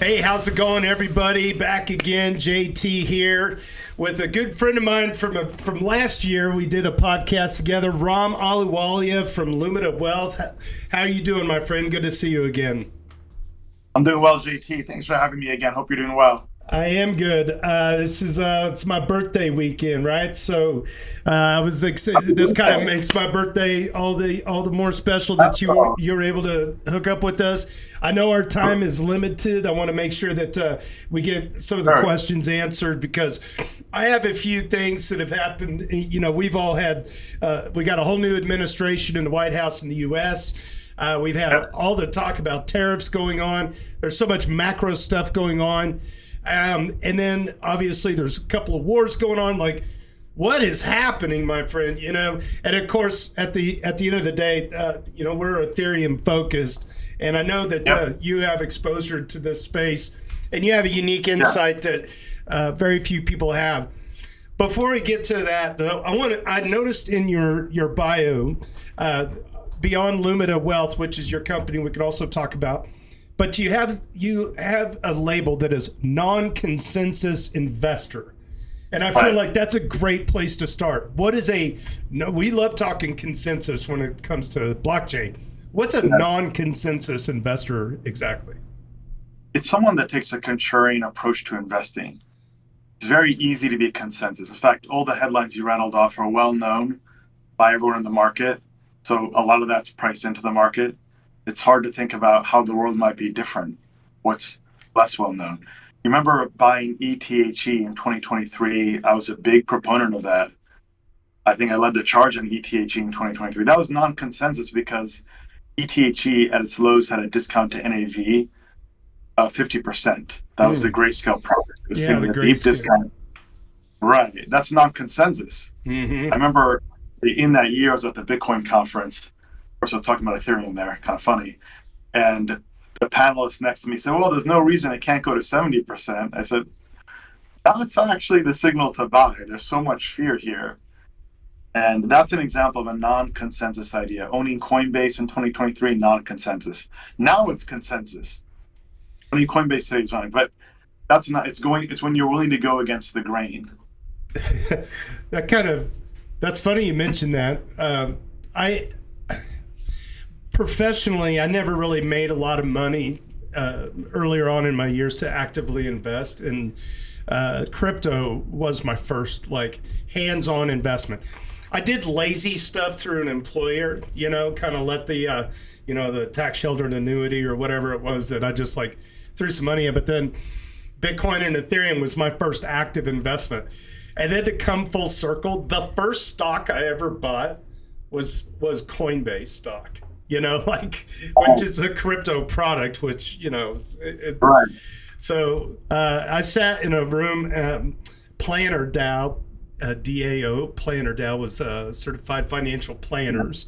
Hey, how's it going, everybody? Back again, JT here with a good friend of mine from last year. We did a podcast together, Ahluwalia from Lumida Wealth. How are you doing, my friend? Good to see you again. I'm doing well, JT. Thanks for having me again. Hope you're doing well. I am good. It's my birthday weekend, right? So I was excited. This kind of makes my birthday all the more special that you're able to hook up with us. I know our time is limited. I want to make sure that we get some of the questions answered because I have a few things that have happened. You know, we've all had we got a whole new administration in the White House in the U.S. We've had all the talk about tariffs going on. There's so much macro stuff going on. And then obviously there's a couple of wars going on. Like, what is happening, my friend? You know, and of course, at the end of the day, you know, we're Ethereum focused, and I know that you have exposure to this space, and you have a unique insight that very few people have. Before we get to that, though, I noticed in your bio, beyond Lumida Wealth, which is your company, we could also talk about. But you have a label that is non-consensus investor. And I feel like that's a great place to start. We love talking consensus when it comes to blockchain. What's a non-consensus investor exactly? It's someone that takes a contrarian approach to investing. It's very easy to be consensus. In fact, all the headlines you rattled off are well known by everyone in the market. So a lot of that's priced into the market. It's hard to think about how the world might be different, what's less well known. You remember buying ETHE in 2023? I was a big proponent of that. I think I led the charge on ETHE in 2023. That was non-consensus because ETHE at its lows had a discount to NAV of 50%. That was the grayscale product. It was the deep discount. Right. That's non-consensus. Mm-hmm. I remember in that year, I was at the Bitcoin conference. Of course, I was talking about Ethereum there, kind of funny. And the panelist next to me said, well, there's no reason it can't go to 70%. I said, that's actually the signal to buy. There's so much fear here. And that's an example of a non-consensus idea. Owning Coinbase in 2023, non-consensus. Now it's consensus. Owning Coinbase today is fine, but that's not, it's when you're willing to go against the grain. That's funny you mentioned that. Professionally, I never really made a lot of money earlier on in my years to actively invest, and crypto was my first hands-on investment. I did lazy stuff through an employer, you know, kind of let the the tax sheltered annuity or whatever it was that I just threw some money in. But then Bitcoin and Ethereum was my first active investment, and then to come full circle, the first stock I ever bought was Coinbase stock. You know, which is a crypto product, which, you know, right. So I sat in a room, Planner DAO, DAO, Planner DAO was certified financial planners.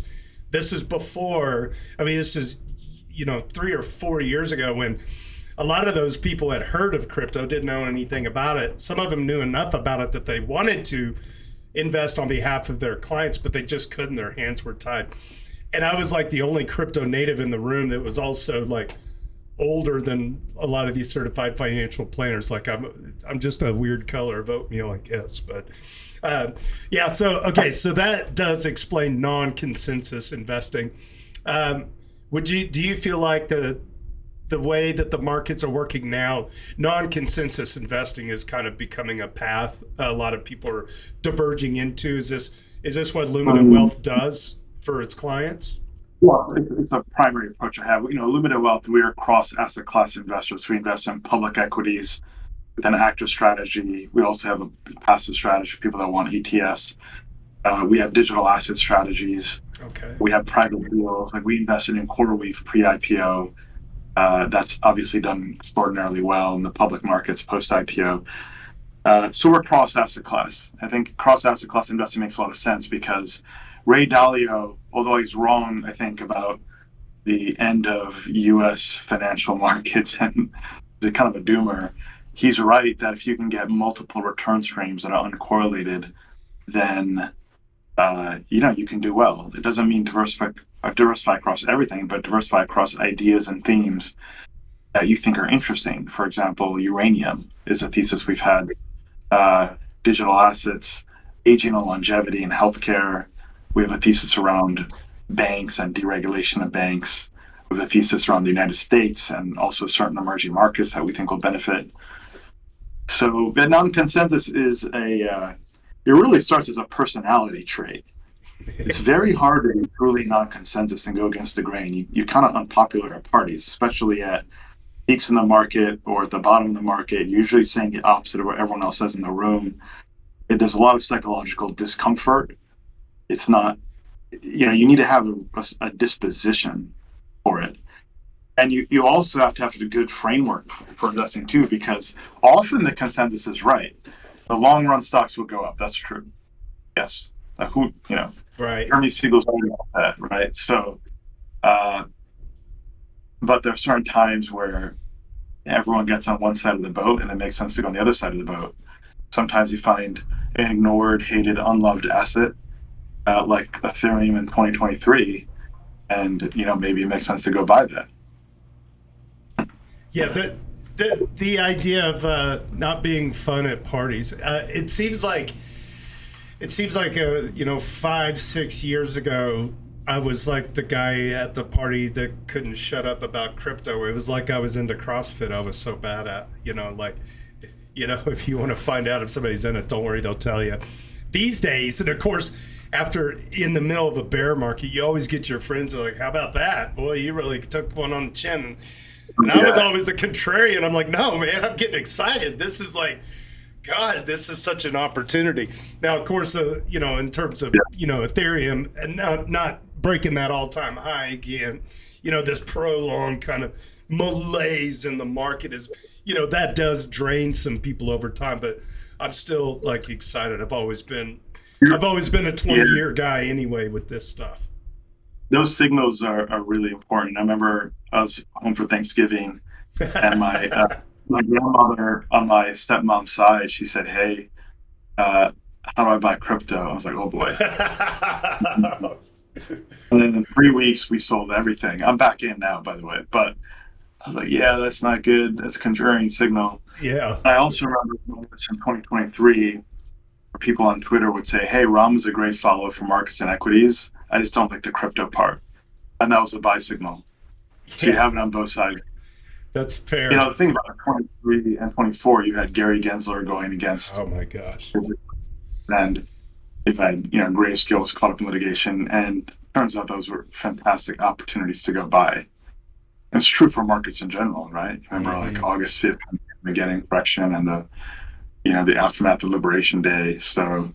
This is before, this is, 3 or 4 years ago when a lot of those people had heard of crypto, didn't know anything about it. Some of them knew enough about it that they wanted to invest on behalf of their clients, but they just couldn't, their hands were tied. And I was the only crypto native in the room that was also older than a lot of these certified financial planners. I'm just a weird color of oatmeal, I guess. But so that does explain non-consensus investing. Do you feel like the way that the markets are working now, non-consensus investing is kind of becoming a path a lot of people are diverging into? Is this what Lumida Wealth does for its clients? Well, it's a primary approach I have. Lumida Wealth, we are cross-asset class investors. We invest in public equities with an active strategy. We also have a passive strategy for people that want ETFs. We have digital asset strategies. Okay. We have private deals. We invested in CoreWeave pre-IPO. That's obviously done extraordinarily well in the public markets post-IPO. So we're cross-asset class. I think cross-asset class investing makes a lot of sense because Ray Dalio, although he's wrong, I think, about the end of U.S. financial markets and is kind of a doomer, he's right that if you can get multiple return streams that are uncorrelated, then you can do well. It doesn't mean diversify across everything, but diversify across ideas and themes. that you think are interesting. For example, uranium is a thesis we've had, digital assets, aging and longevity in healthcare. We have a thesis around banks and deregulation of banks. We have a thesis around the United States and also certain emerging markets that we think will benefit. So Vietnam consensus is it really starts as a personality trait. It's very hard to be truly non-consensus and go against the grain. You're kind of unpopular at parties, especially at peaks in the market or at the bottom of the market, usually saying the opposite of what everyone else says in the room. There's a lot of psychological discomfort. It's not, you need to have a disposition for it. And you also have to have a good framework for investing too, because often the consensus is right. The long run stocks will go up. That's true. Yes. Right. Jeremy Siegel's talking about that, right? So, but there are certain times where everyone gets on one side of the boat and it makes sense to go on the other side of the boat. Sometimes you find an ignored, hated, unloved asset like Ethereum in 2023, and maybe it makes sense to go buy that. Yeah, the idea of not being fun at parties. It seems like 5-6 years ago, I was like the guy at the party that couldn't shut up about crypto. It was like I was into CrossFit. I was so bad at, if you want to find out if somebody's in it, don't worry, they'll tell you. These days, and of course, after in the middle of a bear market, you always get your friends who are like, how about that? Boy, you really took one on the chin. And I was always the contrarian. I'm like, no, man, I'm getting excited. This is like, God, this is such an opportunity. Now, of course, in terms of, Ethereum and not breaking that all-time high again, this prolonged kind of malaise in the market is, that does drain some people over time, but I'm still like excited. I've always been a 20-year guy anyway with this stuff. Those signals are really important. I remember I was home for Thanksgiving, and my grandmother on my stepmom's side, she said, "Hey, how do I buy crypto?" I was like, "Oh boy!" And then in 3 weeks, we sold everything. I'm back in now, by the way, but I was like, "Yeah, that's not good. That's a contrarian signal." Yeah. I also remember moments in 2023 where people on Twitter would say, "Hey, Ram is a great follow for markets and equities. I just don't like the crypto part," and that was a buy signal. So you have it on both sides. That's fair. The thing about 23 and 24, you had Gary Gensler going against. Oh my gosh. And you've had, Grayscale was caught up in litigation, and turns out those were fantastic opportunities to go buy. And it's true for markets in general, right? Remember, like August 5th, the getting correction and the aftermath of Liberation Day. So,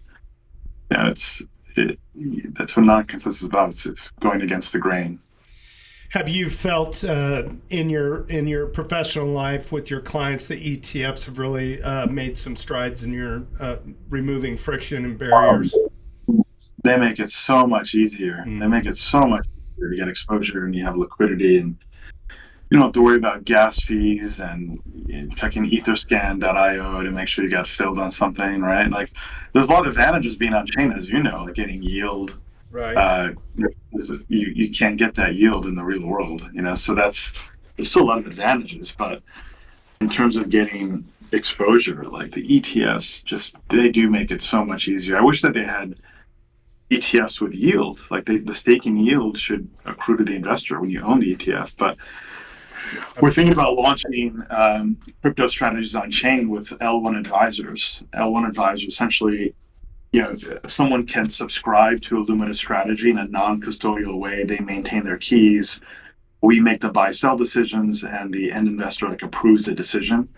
that's what non-consensus is about. It's going against the grain. Have you felt in your professional life with your clients the ETFs have really made some strides in your removing friction and barriers? They make it so much easier. They make it so much easier to get exposure, and you have liquidity, and you don't have to worry about gas fees and checking etherscan.io to make sure you got filled on something, right? Like, there's a lot of advantages being on chain, as you know, like getting yield. Right. You can't get that yield in the real world, so there's still a lot of advantages, but in terms of getting exposure, like the ETFs, they do make it so much easier. I wish that they had ETFs with yield, like the staking yield should accrue to the investor when you own the ETF, but we're thinking about launching crypto strategies on chain with L1 advisors. L1 advisors essentially, someone can subscribe to a Lumida strategy in a non-custodial way. They maintain their keys. We make the buy-sell decisions, and the end investor approves the decision.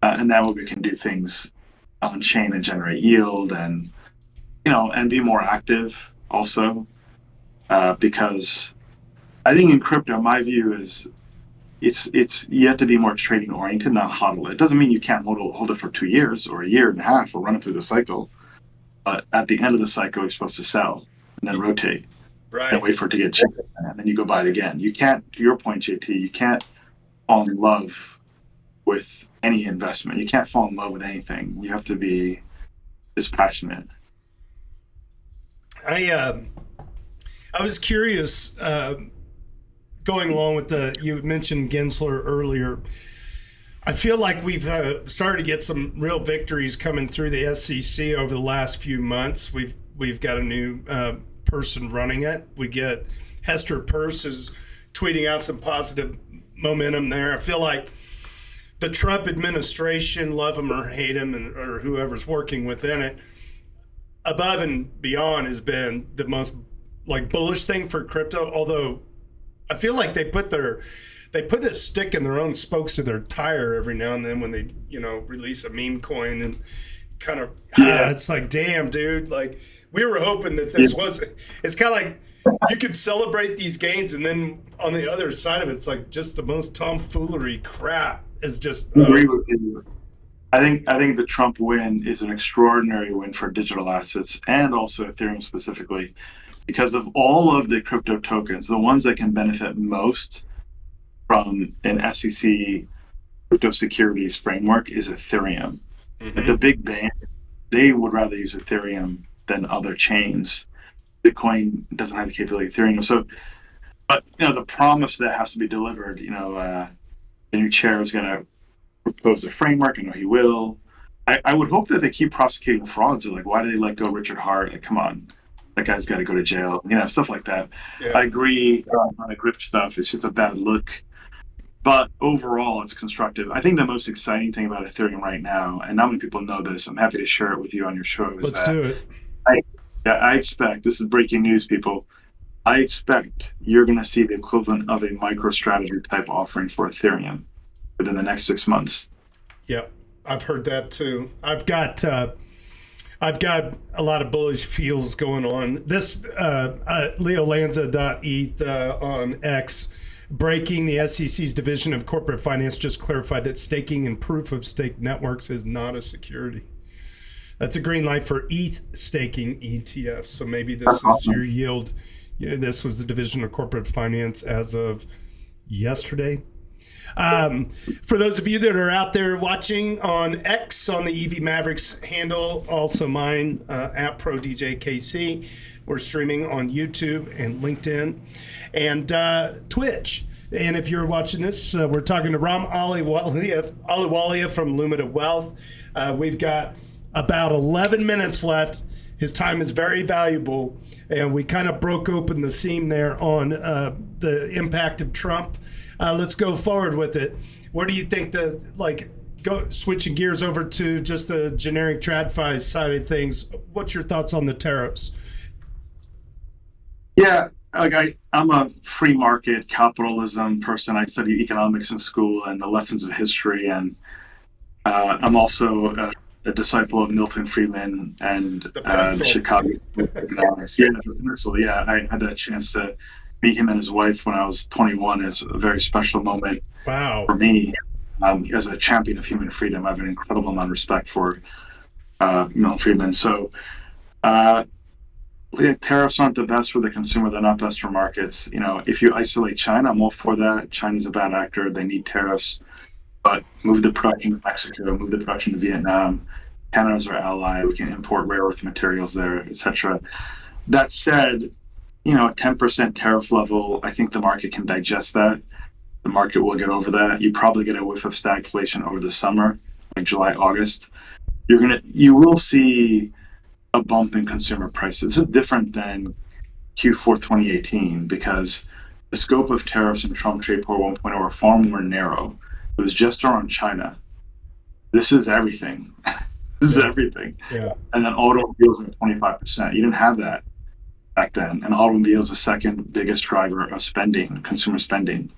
And that way we can do things on chain and generate yield, and and be more active also. Because I think in crypto, my view is it's you have to be more trading oriented, not hodl. It doesn't mean you can't hold it for 2 years or a year and a half or run it through the cycle. But at the end of the cycle, you're supposed to sell and then rotate, right, and wait for it to get cheap, and then you go buy it again. You can't, to your point, JT, you can't fall in love with any investment. You can't fall in love with anything. You have to be dispassionate. I was curious. going along with you mentioned Gensler earlier. I feel like we've started to get some real victories coming through the SEC over the last few months. We've got a new person running it. We get Hester Peirce is tweeting out some positive momentum there. I feel like the Trump administration, love him or hate him, or whoever's working within it, above and beyond has been the most like bullish thing for crypto. Although I feel like they put a stick in their own spokes of their tire every now and then when they release a meme coin and kind of it's like, damn, dude, like we were hoping that this was. It's kind of like you could celebrate these gains, and then on the other side of it, it's like just the most tomfoolery crap. Is just I agree with you. I think the Trump win is an extraordinary win for digital assets and also Ethereum specifically, because of all of the crypto tokens, the ones that can benefit most from an SEC crypto securities framework is Ethereum. At the big bang, they would rather use Ethereum than other chains. Bitcoin doesn't have the capability of Ethereum. So, but the promise that has to be delivered. The new chair is going to propose a framework. I know he will. I would hope that they keep prosecuting frauds. Like, why did they let go Richard Hart? Like, come on, that guy's got to go to jail. Stuff like that. Yeah. I agree on the grip stuff. It's just a bad look. But overall, it's constructive. I think the most exciting thing about Ethereum right now, and not many people know this, I'm happy to share it with you on your show. Let's do it. I expect, this is breaking news, people. I expect you're going to see the equivalent of a MicroStrategy type offering for Ethereum within the next 6 months. Yep, I've heard that too. I've got a lot of bullish feels going on. This dailydoots.eth on X, breaking, the SEC's Division of Corporate Finance just clarified that staking and proof of stake networks is not a security. That's a green light for ETH staking ETFs. So maybe this is your yield. Yeah, this was the Division of Corporate Finance as of yesterday. For those of you that are out there watching on X, on the EV Mavericks handle, also mine, at ProDJKC. We're streaming on YouTube and LinkedIn and Twitch. And if you're watching this, we're talking to Ram Ahluwalia from Lumida Wealth. We've got about 11 minutes left. His time is very valuable, and we kind of broke open the seam there on the impact of Trump. Let's go forward with it. Where do you think switching gears over to just the generic TradFi side of things, what's your thoughts on the tariffs? Yeah, I'm a free market capitalism person. I studied economics in school and the lessons of history, and I'm also a disciple of Milton Friedman and the Chicago economics. Yeah, the Pencil. Yeah, I had that chance to meet him and his wife when I was 21. It's a very special moment for me. As a champion of human freedom, I have an incredible amount of respect for Milton Friedman. So tariffs aren't the best for the consumer. They're not best for markets. If you isolate China, I'm all for that. China's a bad actor. They need tariffs. But move the production to Mexico, move the production to Vietnam. Canada's our ally. We can import rare earth materials there, etc. That said, a 10% tariff level, I think the market can digest that. The market will get over that. You probably get a whiff of stagflation over the summer, like July, August. You will see a bump in consumer prices. It's different than Q4 2018 because the scope of tariffs in Trump Trade War 1.0 are far more narrow. It was just around China. This is everything. This is everything. Yeah. And then automobiles are 25%. You didn't have that back then. And automobiles are the second biggest driver of spending, consumer spending.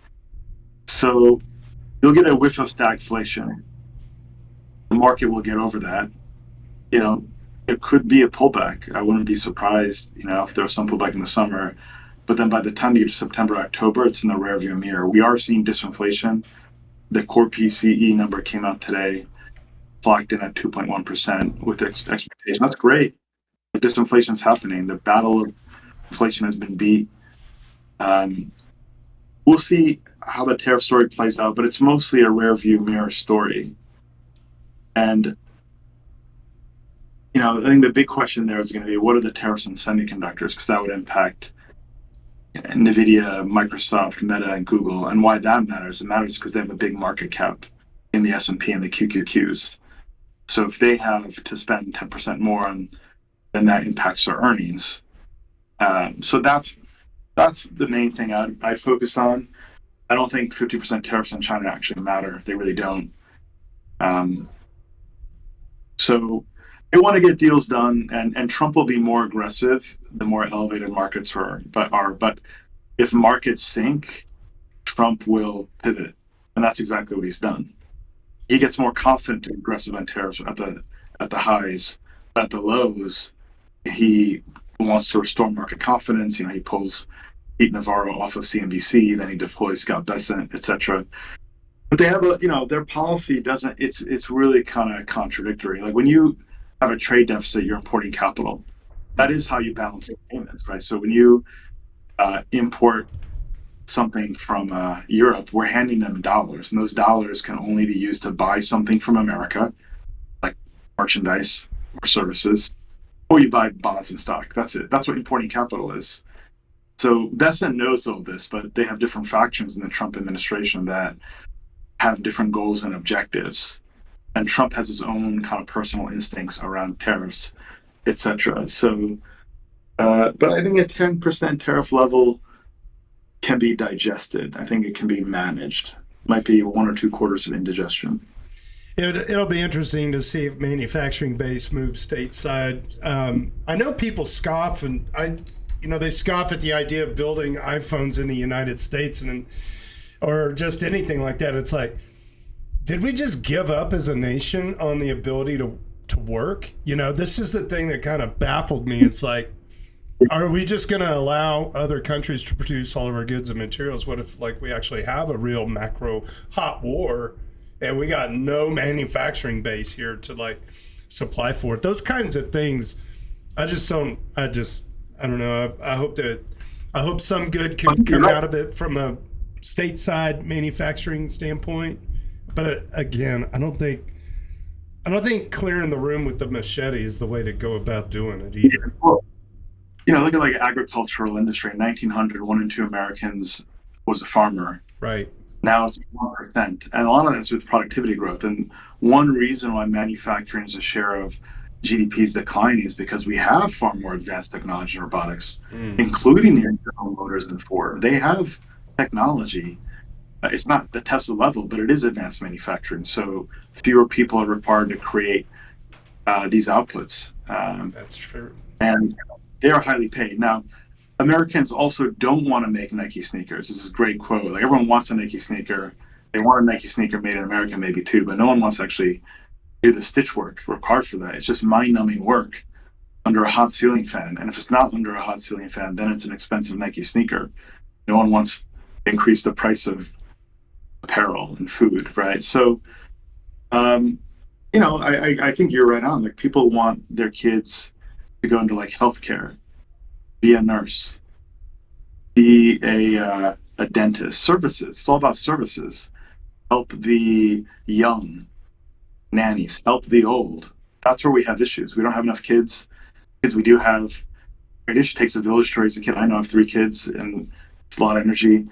So you'll get a whiff of stagflation. The market will get over that. It could be a pullback. I wouldn't be surprised, if there was some pullback in the summer. But then by the time you get to September, October, it's in the rearview mirror. We are seeing disinflation. The core PCE number came out today, clocked in at 2.1% with expectation. That's great. But disinflation is happening. The battle of inflation has been beat. We'll see how the tariff story plays out, but it's mostly a rear view mirror story. And, I think the big question there is going to be, what are the tariffs on semiconductors? Because that would impact NVIDIA, Microsoft, Meta, and Google. And why that matters? It matters because they have a big market cap in the S&P and the QQQs. So if they have to spend 10% more on, then that impacts their earnings. So that's the main thing I'd focus on. I don't think 50% tariffs on China actually matter. They really don't. So they want to get deals done, and Trump will be more aggressive the more elevated markets are. But if markets sink, Trump will pivot, and that's exactly what he's done. He gets more confident and aggressive on tariffs at the highs. At the lows, he wants to restore market confidence. He pulls Pete Navarro off of CNBC, then he deploys Scott Bessent, etc. But they have their policy doesn't. It's really kind of contradictory. Like when you have a trade deficit, you're importing capital. That is how you balance the payments, right? So when you import something from Europe, we're handing them dollars, and those dollars can only be used to buy something from America, like merchandise or services, or you buy bonds and stock. That's it. That's what importing capital is. So Bessent knows all this, but they have different factions in the Trump administration that have different goals and objectives. And Trump has his own kind of personal instincts around tariffs, etc. So, but I think a 10% tariff level can be digested. I think it can be managed. Might be 1 or 2 quarters of indigestion. It'll be interesting to see if manufacturing base moves stateside. I know people scoff, and they scoff at the idea of building iPhones in the United States or just anything like that. It's like, did we just give up as a nation on the ability to work? This is the thing that kind of baffled me. It's like, are we just going to allow other countries to produce all of our goods and materials? What if we actually have a real macro hot war and we got no manufacturing base here to supply for it? Those kinds of things, I don't know. I hope some good can come out of it from a stateside manufacturing standpoint. But again, I don't think clearing the room with the machete is the way to go about doing it either. Look at agricultural industry. In 1900, 1 in 2 Americans was a farmer. Right. Now it's 1%, and a lot of that's with productivity growth. And one reason why manufacturing is a share of GDP is declining is because we have far more advanced technology in robotics, including the General Motors and Ford. They have technology. It's not the Tesla level, but it is advanced manufacturing. So fewer people are required to create these outputs. That's true. And they are highly paid. Now, Americans also don't want to make Nike sneakers. This is a great quote. Everyone wants a Nike sneaker. They want a Nike sneaker made in America, maybe too, but no one wants to actually do the stitch work required for that. It's just mind-numbing work under a hot ceiling fan. And if it's not under a hot ceiling fan, then it's an expensive Nike sneaker. No one wants to increase the price of apparel and food, right? So, I think you're right on. People want their kids to go into healthcare, be a nurse, be a dentist, services. It's all about services. Help the young, nannies, help the old. That's where we have issues. We don't have enough kids. Kids we do have, it takes a village to raise a kid. I know I have 3 kids, and it's a lot of energy.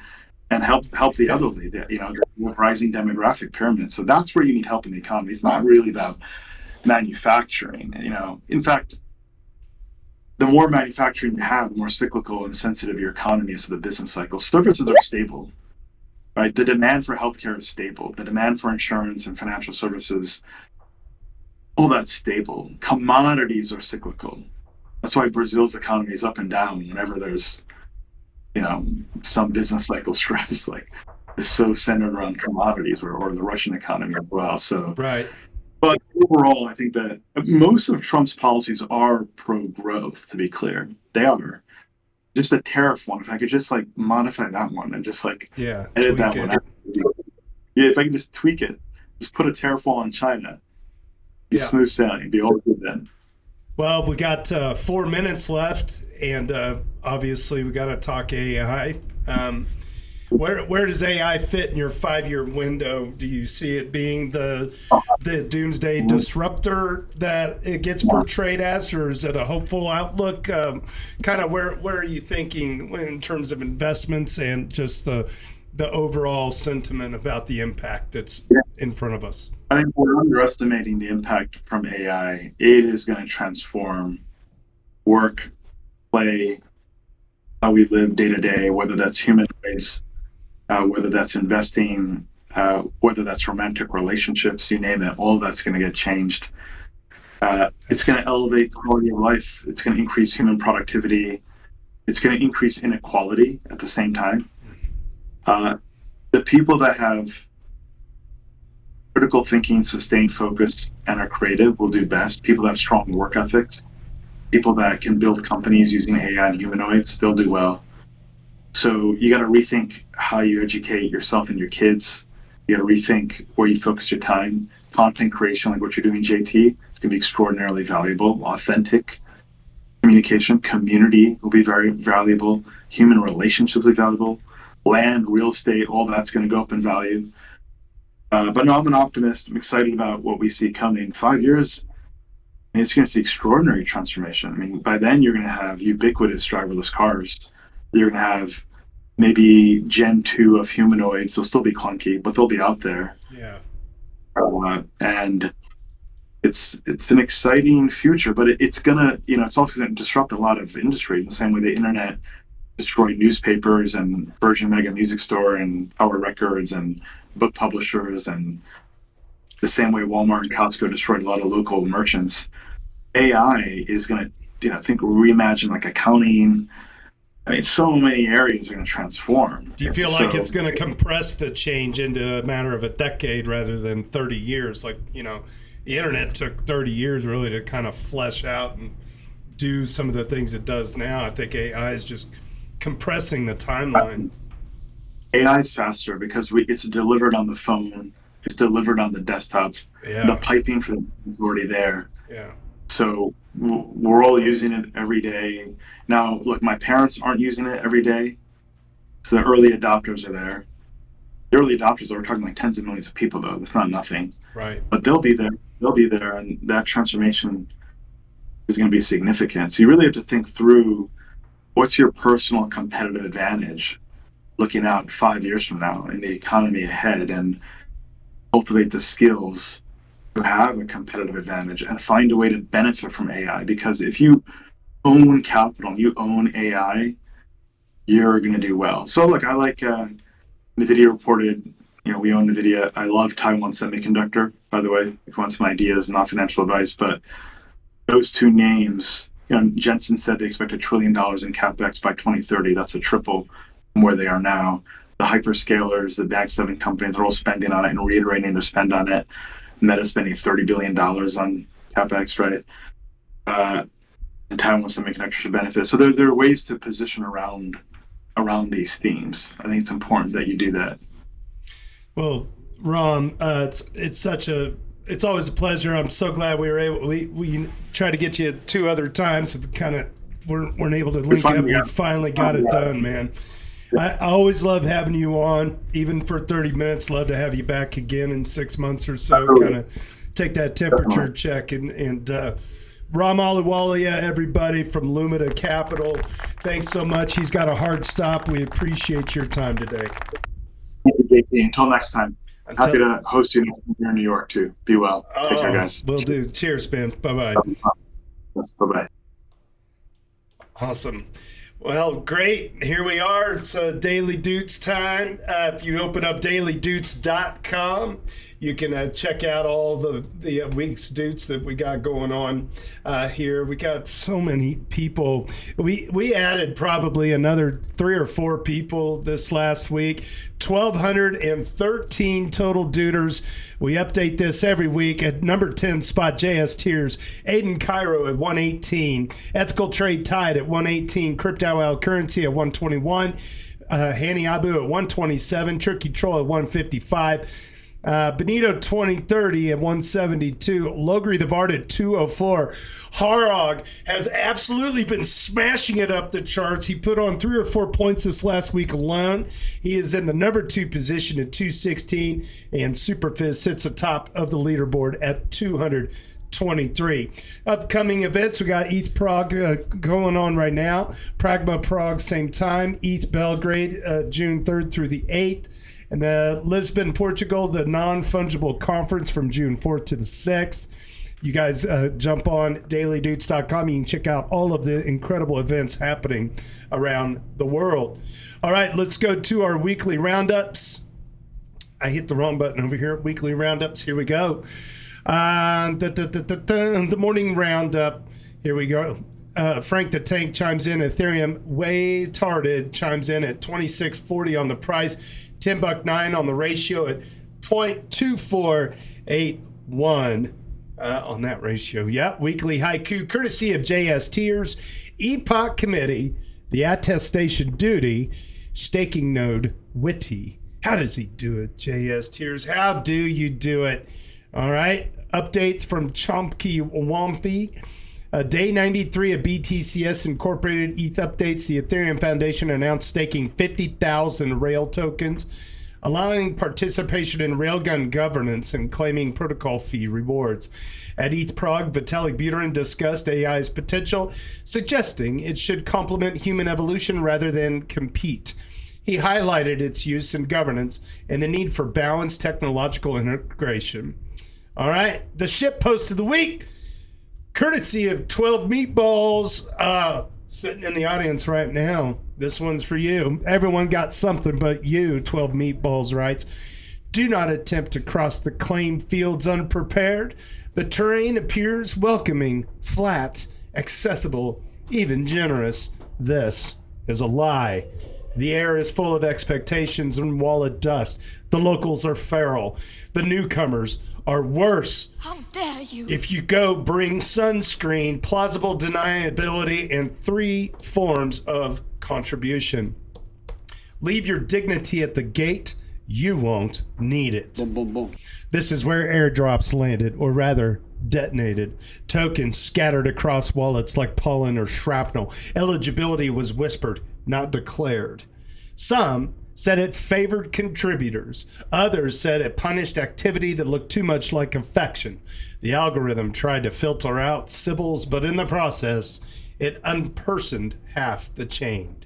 And help the elderly. The rising demographic pyramid. So that's where you need help in the economy. It's not really about manufacturing. In fact, the more manufacturing you have, the more cyclical and sensitive your economy is to the business cycle. Services are stable, right? The demand for healthcare is stable. The demand for insurance and financial services, all that's stable. Commodities are cyclical. That's why Brazil's economy is up and down whenever there's, some business cycle stress. Is so centered around commodities or the Russian economy as well. So, right. But overall, I think that most of Trump's policies are pro-growth, to be clear. They are. Just a tariff one, if I could just modify that one and just edit that one out. Yeah, if I could just tweak it, just put a tariff wall on China. Be smooth sailing, be all good then. Well, we got 4 minutes left, and obviously we got to talk AI. Where does AI fit in your 5-year window? Do you see it being the the doomsday disruptor that it gets portrayed as, or is it a hopeful outlook? Kind of where are you thinking in terms of investments and just the overall sentiment about the impact that's in front of us? I think we're underestimating the impact from AI. It is going to transform work, play, how we live day to day, whether that's human rights, whether that's investing, whether that's romantic relationships, you name it, all that's going to get changed. It's going to elevate quality of life. It's going to increase human productivity. It's going to increase inequality at the same time. The people that have critical thinking, sustained focus, and are creative will do best. People that have strong work ethics, people that can build companies using AI and humanoids, they'll do well. So you got to rethink how you educate yourself and your kids. You got to rethink where you focus your time. Content creation, like what you're doing, JT, it's going to be extraordinarily valuable. Authentic communication, community will be very valuable. Human relationships will be valuable. Land, real estate, all that's going to go up in value. But no, I'm an optimist. I'm excited about what we see coming. 5 years, it's going to see extraordinary transformation. I mean, by then you're going to have ubiquitous driverless cars. You're going to have maybe Gen 2 of humanoids. They'll still be clunky, but they'll be out there. Yeah. And it's an exciting future, but it's gonna, it's also going to disrupt a lot of industries. The same way the internet destroyed newspapers and Virgin Mega Music Store and Power Records and book publishers, and the same way Walmart and Costco destroyed a lot of local merchants. AI is going to, reimagine like accounting. I mean, so many areas are going to transform. Do you feel like it's going to compress the change into a matter of a decade rather than 30 years? Like, the internet took 30 years really to kind of flesh out and do some of the things it does now. I think AI is just compressing the timeline. AI is faster because it's delivered on the phone, it's delivered on the desktop. Yeah. The piping for them is already there. Yeah. So we're all using it every day. Now, look, my parents aren't using it every day, so the early adopters are there. The early adopters, we're talking like tens of millions of people, though. That's not nothing. Right. But they'll be there. They'll be there, and that transformation is going to be significant. So you really have to think through what's your personal competitive advantage looking out 5 years from now in the economy ahead, and cultivate the skills to have a competitive advantage and find a way to benefit from AI. Because if you own capital and you own AI, you're going to do well. So look, I like NVIDIA reported, we own NVIDIA. I love Taiwan Semiconductor, by the way, if you want some ideas, not financial advice, but those two names, Jensen said they expect $1 trillion in CapEx by 2030. That's a triple from where they are now. The hyperscalers, the Bag 7 companies are all spending on it and reiterating their spend on it. Meta spending $30 billion on CapEx, right? And Taiwan Semiconductor should benefit. So there are ways to position around these themes. I think it's important that you do that. Well, Ron, it's always a pleasure. I'm so glad we were able. We tried to get you 2 other times, but kind of weren't able to link up. We finally got it done, man. I always love having you on, even for 30 minutes. Love to have you back again in 6 months or so. Kind of take that temperature check. And Ram Ahluwalia, everybody from Lumida Capital, thanks so much. He's got a hard stop. We appreciate your time today. Until next time. Happy to host you here in New York too. Be well. Take care, guys. Will do. Cheers, man. Bye-bye. Bye-bye. Awesome. Well, great. Here we are. It's Daily Doots time. If you open up dailydoots.com, you can check out all the week's Doots that we got going on here. We got so many people. We added probably another 3 or 4 people this last week. 1,213 total Dooters. We update this every week. At number 10 spot, JS Tears. Aiden Cairo at 118. Ethical Trade tied at 118. Crypto Al Currency at 121. Hani Abu at 127. Turkey Troll at 155. Benito 2030 at 172. Logri the Bard at 204. Harog has absolutely been smashing it up the charts. He put on 3 or 4 points this last week alone. He is in the number 2 position at 216, and Superfizz sits atop of the leaderboard at 223. Upcoming events, we got ETH Prague going on right now. Pragma Prague, same time. ETH Belgrade, June 3rd through the 8th. And the Lisbon, Portugal, the non-fungible conference from June 4th to the 6th. You guys jump on dailydoots.com. You can check out all of the incredible events happening around the world. All right, let's go to our weekly roundups. I hit the wrong button over here. Weekly roundups. Here we go. The morning roundup. Here we go. Frank the Tank chimes in. Ethereum way tarded chimes in at 26.40 on the price. $10.9 on the ratio at 0.2481 on that ratio. Yeah, weekly haiku courtesy of JS Tiers, Epoch Committee, the attestation duty, staking node Witty. How does he do it, JS Tiers? How do you do it? All right, updates from Chompy Wompy. Day 93 of BTCS Incorporated ETH updates. The Ethereum Foundation announced staking 50,000 Rail tokens, allowing participation in Railgun governance and claiming protocol fee rewards. At ETH Prague, Vitalik Buterin discussed AI's potential, suggesting it should complement human evolution rather than compete. He highlighted its use in governance and the need for balanced technological integration. All right, the ship post of the week. Courtesy of 12 Meatballs, sitting in the audience right now. This one's for you. Everyone got something but you, 12 Meatballs writes. Do not attempt to cross the claim fields unprepared. The terrain appears welcoming, flat, accessible, even generous. This is a lie. The air is full of expectations and wallet dust. The locals are feral. The newcomers are worse. How dare you? If you go, bring sunscreen, plausible deniability, and 3 forms of contribution. Leave your dignity at the gate. You won't need it. Boom, boom, boom. This is where airdrops landed, or rather, detonated. Tokens scattered across wallets like pollen or shrapnel. Eligibility was whispered, not declared. Some said it favored contributors. Others said it punished activity that looked too much like affection. The algorithm tried to filter out symbols, but in the process, it unpersoned half the chain.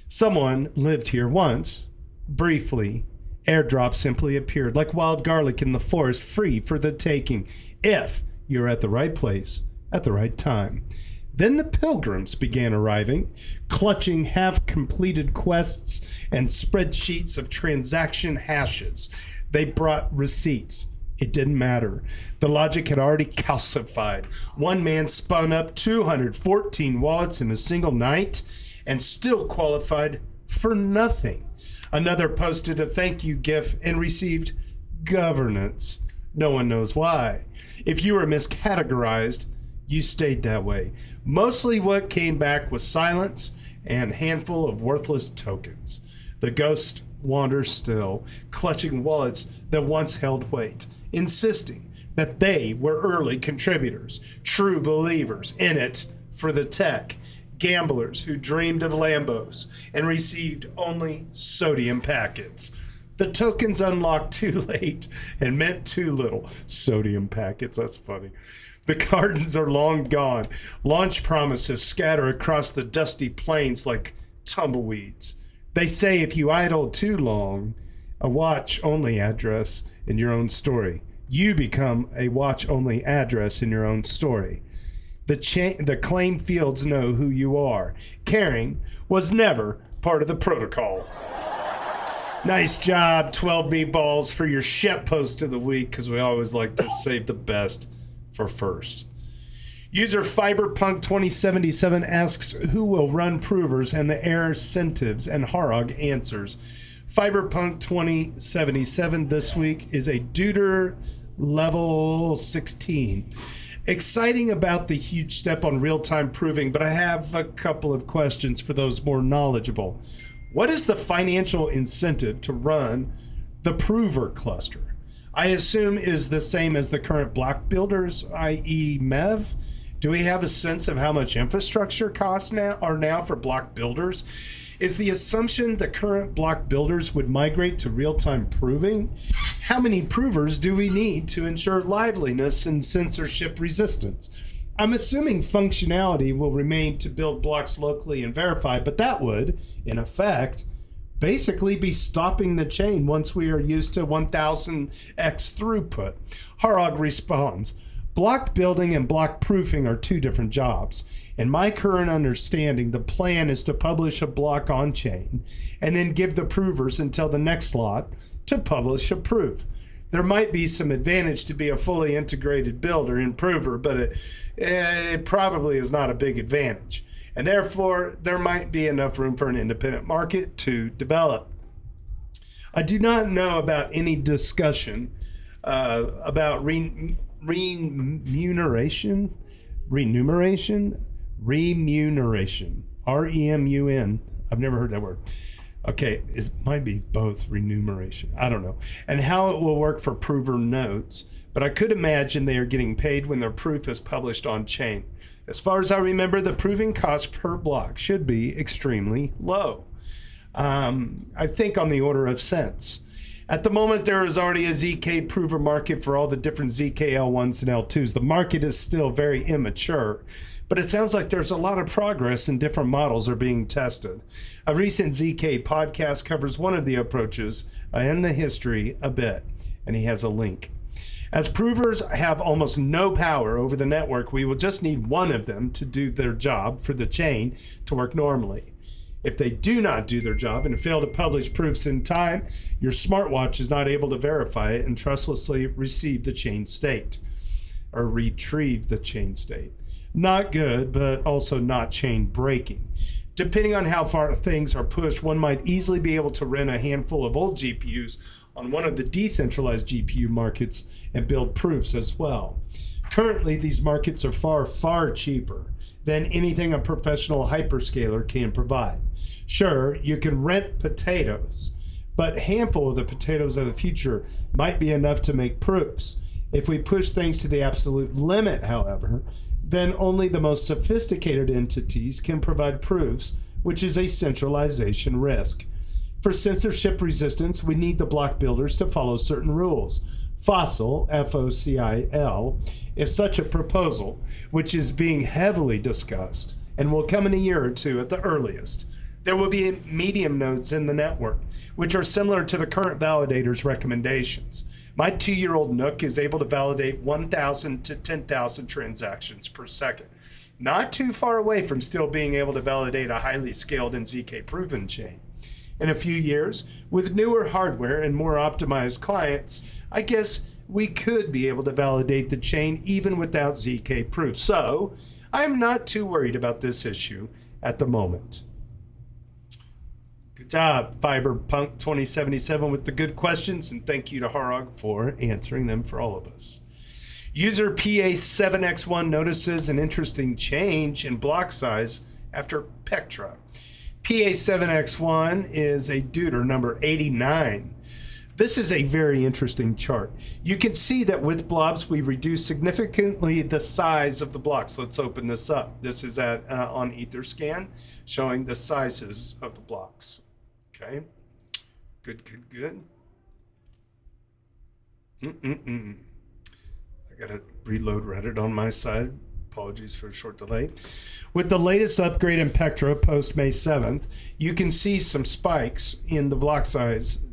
Someone lived here once, briefly. Airdrops simply appeared like wild garlic in the forest, free for the taking, if you're at the right place at the right time. Then the pilgrims began arriving, clutching half-completed quests and spreadsheets of transaction hashes. They brought receipts. It didn't matter. The logic had already calcified. One man spun up 214 wallets in a single night and still qualified for nothing. Another posted a thank you gif and received governance. No one knows why. If you were miscategorized, you stayed that way. Mostly what came back was silence and a handful of worthless tokens. The ghost wanders still, clutching wallets that once held weight, insisting that they were early contributors, true believers in it for the tech, gamblers who dreamed of Lambos and received only sodium packets. The tokens unlocked too late and meant too little. Sodium packets, that's funny. The gardens are long gone. Launch promises scatter across the dusty plains like tumbleweeds. They say if you idle too long, a watch-only address in your own story. You become a watch-only address in your own story. The claim fields know who you are. Caring was never part of the protocol. Nice job, 12 Meatballs, for your shit post of the week, because we always like to save the best for first. User Fiberpunk 2077 asks who will run provers and the air incentives, and Harog answers. Fiberpunk 2077 this week is a Deuter level 16. Exciting about the huge step on real-time proving, but I have a couple of questions for those more knowledgeable. What is the financial incentive to run the prover cluster? I assume it is the same as the current block builders, i.e. MEV. Do we have a sense of how much infrastructure costs are now for block builders? Is the assumption the current block builders would migrate to real-time proving? How many provers do we need to ensure liveliness and censorship resistance? I'm assuming functionality will remain to build blocks locally and verify, but that would, in effect, basically be stopping the chain once we are used to 1000x throughput. Harag responds, block building and block proofing are two different jobs. In my current understanding, the plan is to publish a block on chain and then give the provers until the next slot to publish a proof. There might be some advantage to be a fully integrated builder and prover, but it probably is not a big advantage. And therefore, there might be enough room for an independent market to develop. I do not know about any discussion about remuneration, REMUN. I've never heard that word. Okay, it might be both remuneration. I don't know. And how it will work for prover nodes. But I could imagine they are getting paid when their proof is published on chain. As far as I remember, the proving cost per block should be extremely low. I think on the order of cents. At the moment, there is already a ZK prover market for all the different ZK L1s and L2s. The market is still very immature, but it sounds like there's a lot of progress and different models are being tested. A recent ZK podcast covers one of the approaches and the history a bit, and he has a link. As provers have almost no power over the network, we will just need one of them to do their job for the chain to work normally. If they do not do their job and fail to publish proofs in time, your smartwatch is not able to verify it and trustlessly receive the chain state, or retrieve the chain state. Not good, but also not chain breaking. Depending on how far things are pushed, one might easily be able to rent a handful of old GPUs on one of the decentralized GPU markets and build proofs as well. Currently, these markets are far, far cheaper than anything a professional hyperscaler can provide. Sure, you can rent potatoes, but a handful of the potatoes of the future might be enough to make proofs. If we push things to the absolute limit, however, then only the most sophisticated entities can provide proofs, which is a centralization risk. For censorship resistance, we need the block builders to follow certain rules. Fossil, F-O-C-I-L, is such a proposal, which is being heavily discussed and will come in a year or two at the earliest. There will be medium nodes in the network, which are similar to the current validator's recommendations. My 2-year-old Nook is able to validate 1,000 to 10,000 transactions per second. Not too far away from still being able to validate a highly scaled and ZK proven chain. In a few years, with newer hardware and more optimized clients, I guess we could be able to validate the chain even without ZK proof. So I'm not too worried about this issue at the moment. Good job, Fiberpunk 2077, with the good questions, and thank you to Harag for answering them for all of us. User PA7X1 notices an interesting change in block size after Pectra. PA7X1 is a deuter number 89. This is a very interesting chart. You can see that with blobs, we reduce significantly the size of the blocks. Let's open this up. This is on Etherscan, showing the sizes of the blocks. Okay, good. I gotta reload Reddit on my side. Apologies for a short delay. With the latest upgrade in Pectra post May 7th, you can see some spikes in the block size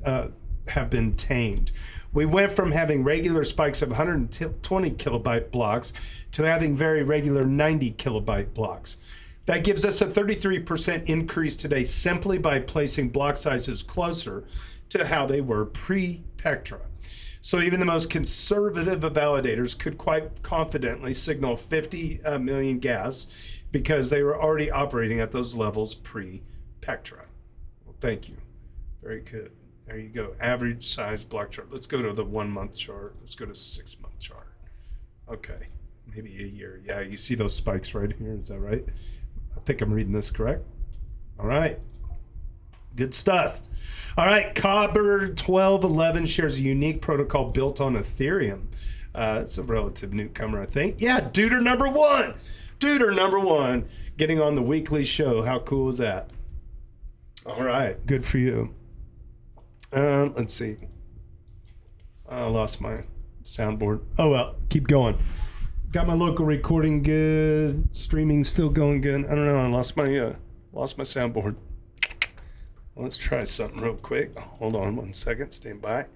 have been tamed. We went from having regular spikes of 120 kilobyte blocks to having very regular 90 kilobyte blocks. That gives us a 33% increase today simply by placing block sizes closer to how they were pre-Pectra. So even the most conservative of validators could quite confidently signal 50 million gas because they were already operating at those levels pre-Pectra. Well, thank you. Very good. There you go. Average size block chart. Let's go to the 1 month chart. Let's go to 6 month chart. Okay. Maybe a year. Yeah, you see those spikes right here. Is that right? I think I'm reading this correct. All right. Good stuff. All right, Copper 1211 shares a unique protocol built on Ethereum. It's a relative newcomer, I think. Yeah, Duder number one. Duder number one, getting on the weekly show. How cool is that? All right, good for you. Let's see. I lost my soundboard. Oh well, keep going. Got my local recording good. Streaming still going good. I don't know. I lost my soundboard. Let's try something real quick. Hold on 1 second. Stand by.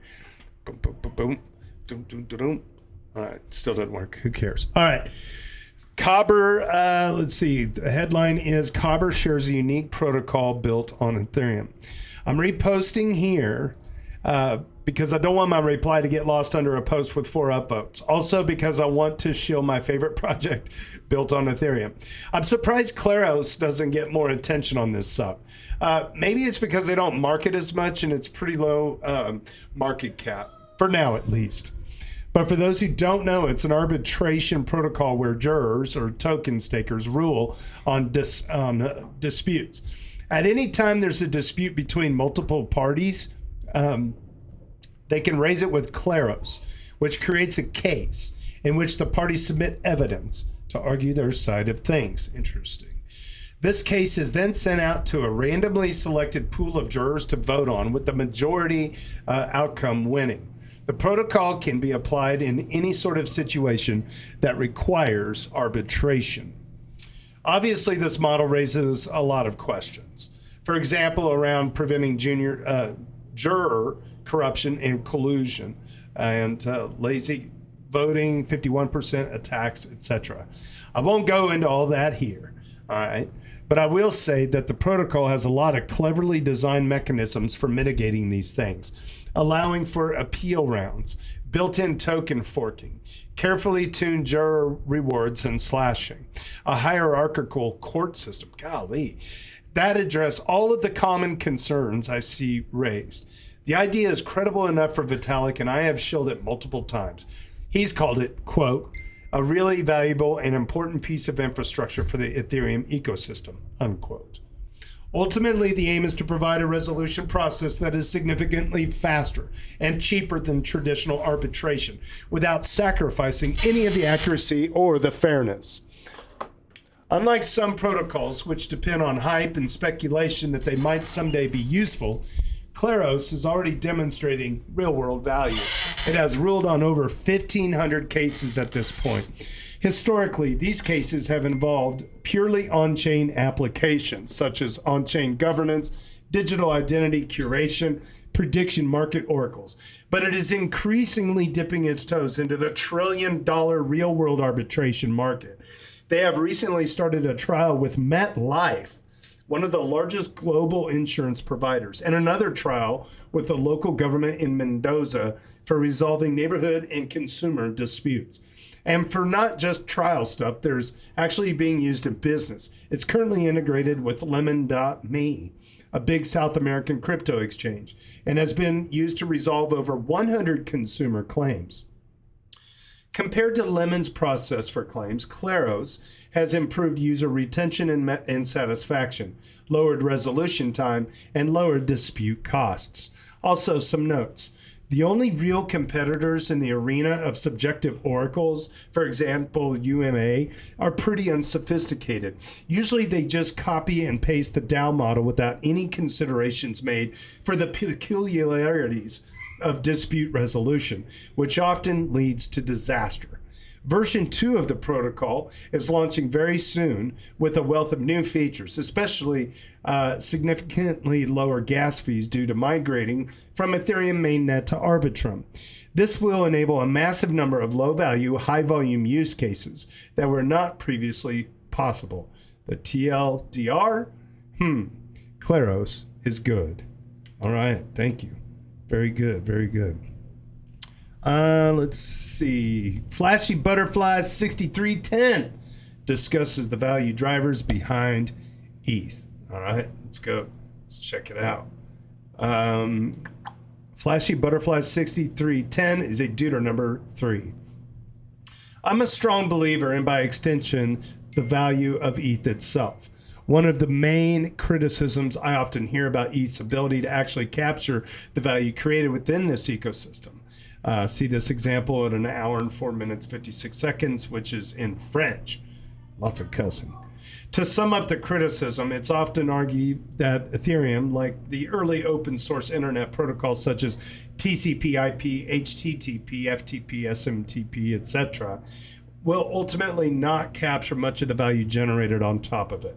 Boom, boom, boom, boom. Doom, doom, doom, doom. All right, still doesn't work. Who cares? All right. Cobber, let's see. The headline is Cobber shares a unique protocol built on Ethereum. I'm reposting here because I don't want my reply to get lost under a post with 4 upvotes. Also because I want to shield my favorite project built on Ethereum. I'm surprised Claros doesn't get more attention on this sub. Maybe it's because they don't market as much and it's pretty low market cap, for now at least. But for those who don't know, it's an arbitration protocol where jurors or token stakers rule on disputes. At any time there's a dispute between multiple parties, they can raise it with Claros, which creates a case in which the parties submit evidence to argue their side of things. Interesting. This case is then sent out to a randomly selected pool of jurors to vote on, with the majority outcome winning. The protocol can be applied in any sort of situation that requires arbitration. Obviously, this model raises a lot of questions. For example, around preventing juror corruption and collusion, and lazy voting, 51% attacks, etc. I won't go into all that here, all right? But I will say that the protocol has a lot of cleverly designed mechanisms for mitigating these things, allowing for appeal rounds, built-in token forking, carefully tuned juror rewards and slashing, a hierarchical court system, golly, that address all of the common concerns I see raised. The idea is credible enough for Vitalik, and I have shielded it multiple times. He's called it, quote, a really valuable and important piece of infrastructure for the Ethereum ecosystem, unquote. Ultimately, the aim is to provide a resolution process that is significantly faster and cheaper than traditional arbitration without sacrificing any of the accuracy or the fairness. Unlike some protocols, which depend on hype and speculation that they might someday be useful, Claros is already demonstrating real-world value. It has ruled on over 1,500 cases at this point. Historically, these cases have involved purely on-chain applications, such as on-chain governance, digital identity curation, prediction market oracles. But it is increasingly dipping its toes into the trillion-dollar real-world arbitration market. They have recently started a trial with MetLife, one of the largest global insurance providers, and another trial with the local government in Mendoza for resolving neighborhood and consumer disputes. And for not just trial stuff, there's actually being used in business. It's currently integrated with Lemon.me, a big South American crypto exchange, and has been used to resolve over 100 consumer claims. Compared to Lemon's process for claims, Claros has improved user retention and satisfaction, lowered resolution time, and lowered dispute costs. Also, some notes. The only real competitors in the arena of subjective oracles, for example, UMA, are pretty unsophisticated. Usually they just copy and paste the DAO model without any considerations made for the peculiarities of dispute resolution, which often leads to disaster. Version 2 of the protocol is launching very soon with a wealth of new features, especially significantly lower gas fees due to migrating from Ethereum mainnet to Arbitrum. This will enable a massive number of low-value, high-volume use cases that were not previously possible. The TLDR? Claros is good. All right, thank you. Very good, very good. Let's see. Flashy Butterfly 6310 discusses the value drivers behind ETH. All right, let's go. Let's check it out. Flashy Butterfly 6310 is a Deuter number 3. I'm a strong believer, and by extension, the value of ETH itself. One of the main criticisms I often hear about ETH's ability to actually capture the value created within this ecosystem. See this example at 1 hour and 4 minutes 56 seconds, which is in French. Lots of cussing. To sum up the criticism, it's often argued that Ethereum, like the early open source internet protocols such as TCP/IP, HTTP, FTP, SMTP, etc., will ultimately not capture much of the value generated on top of it.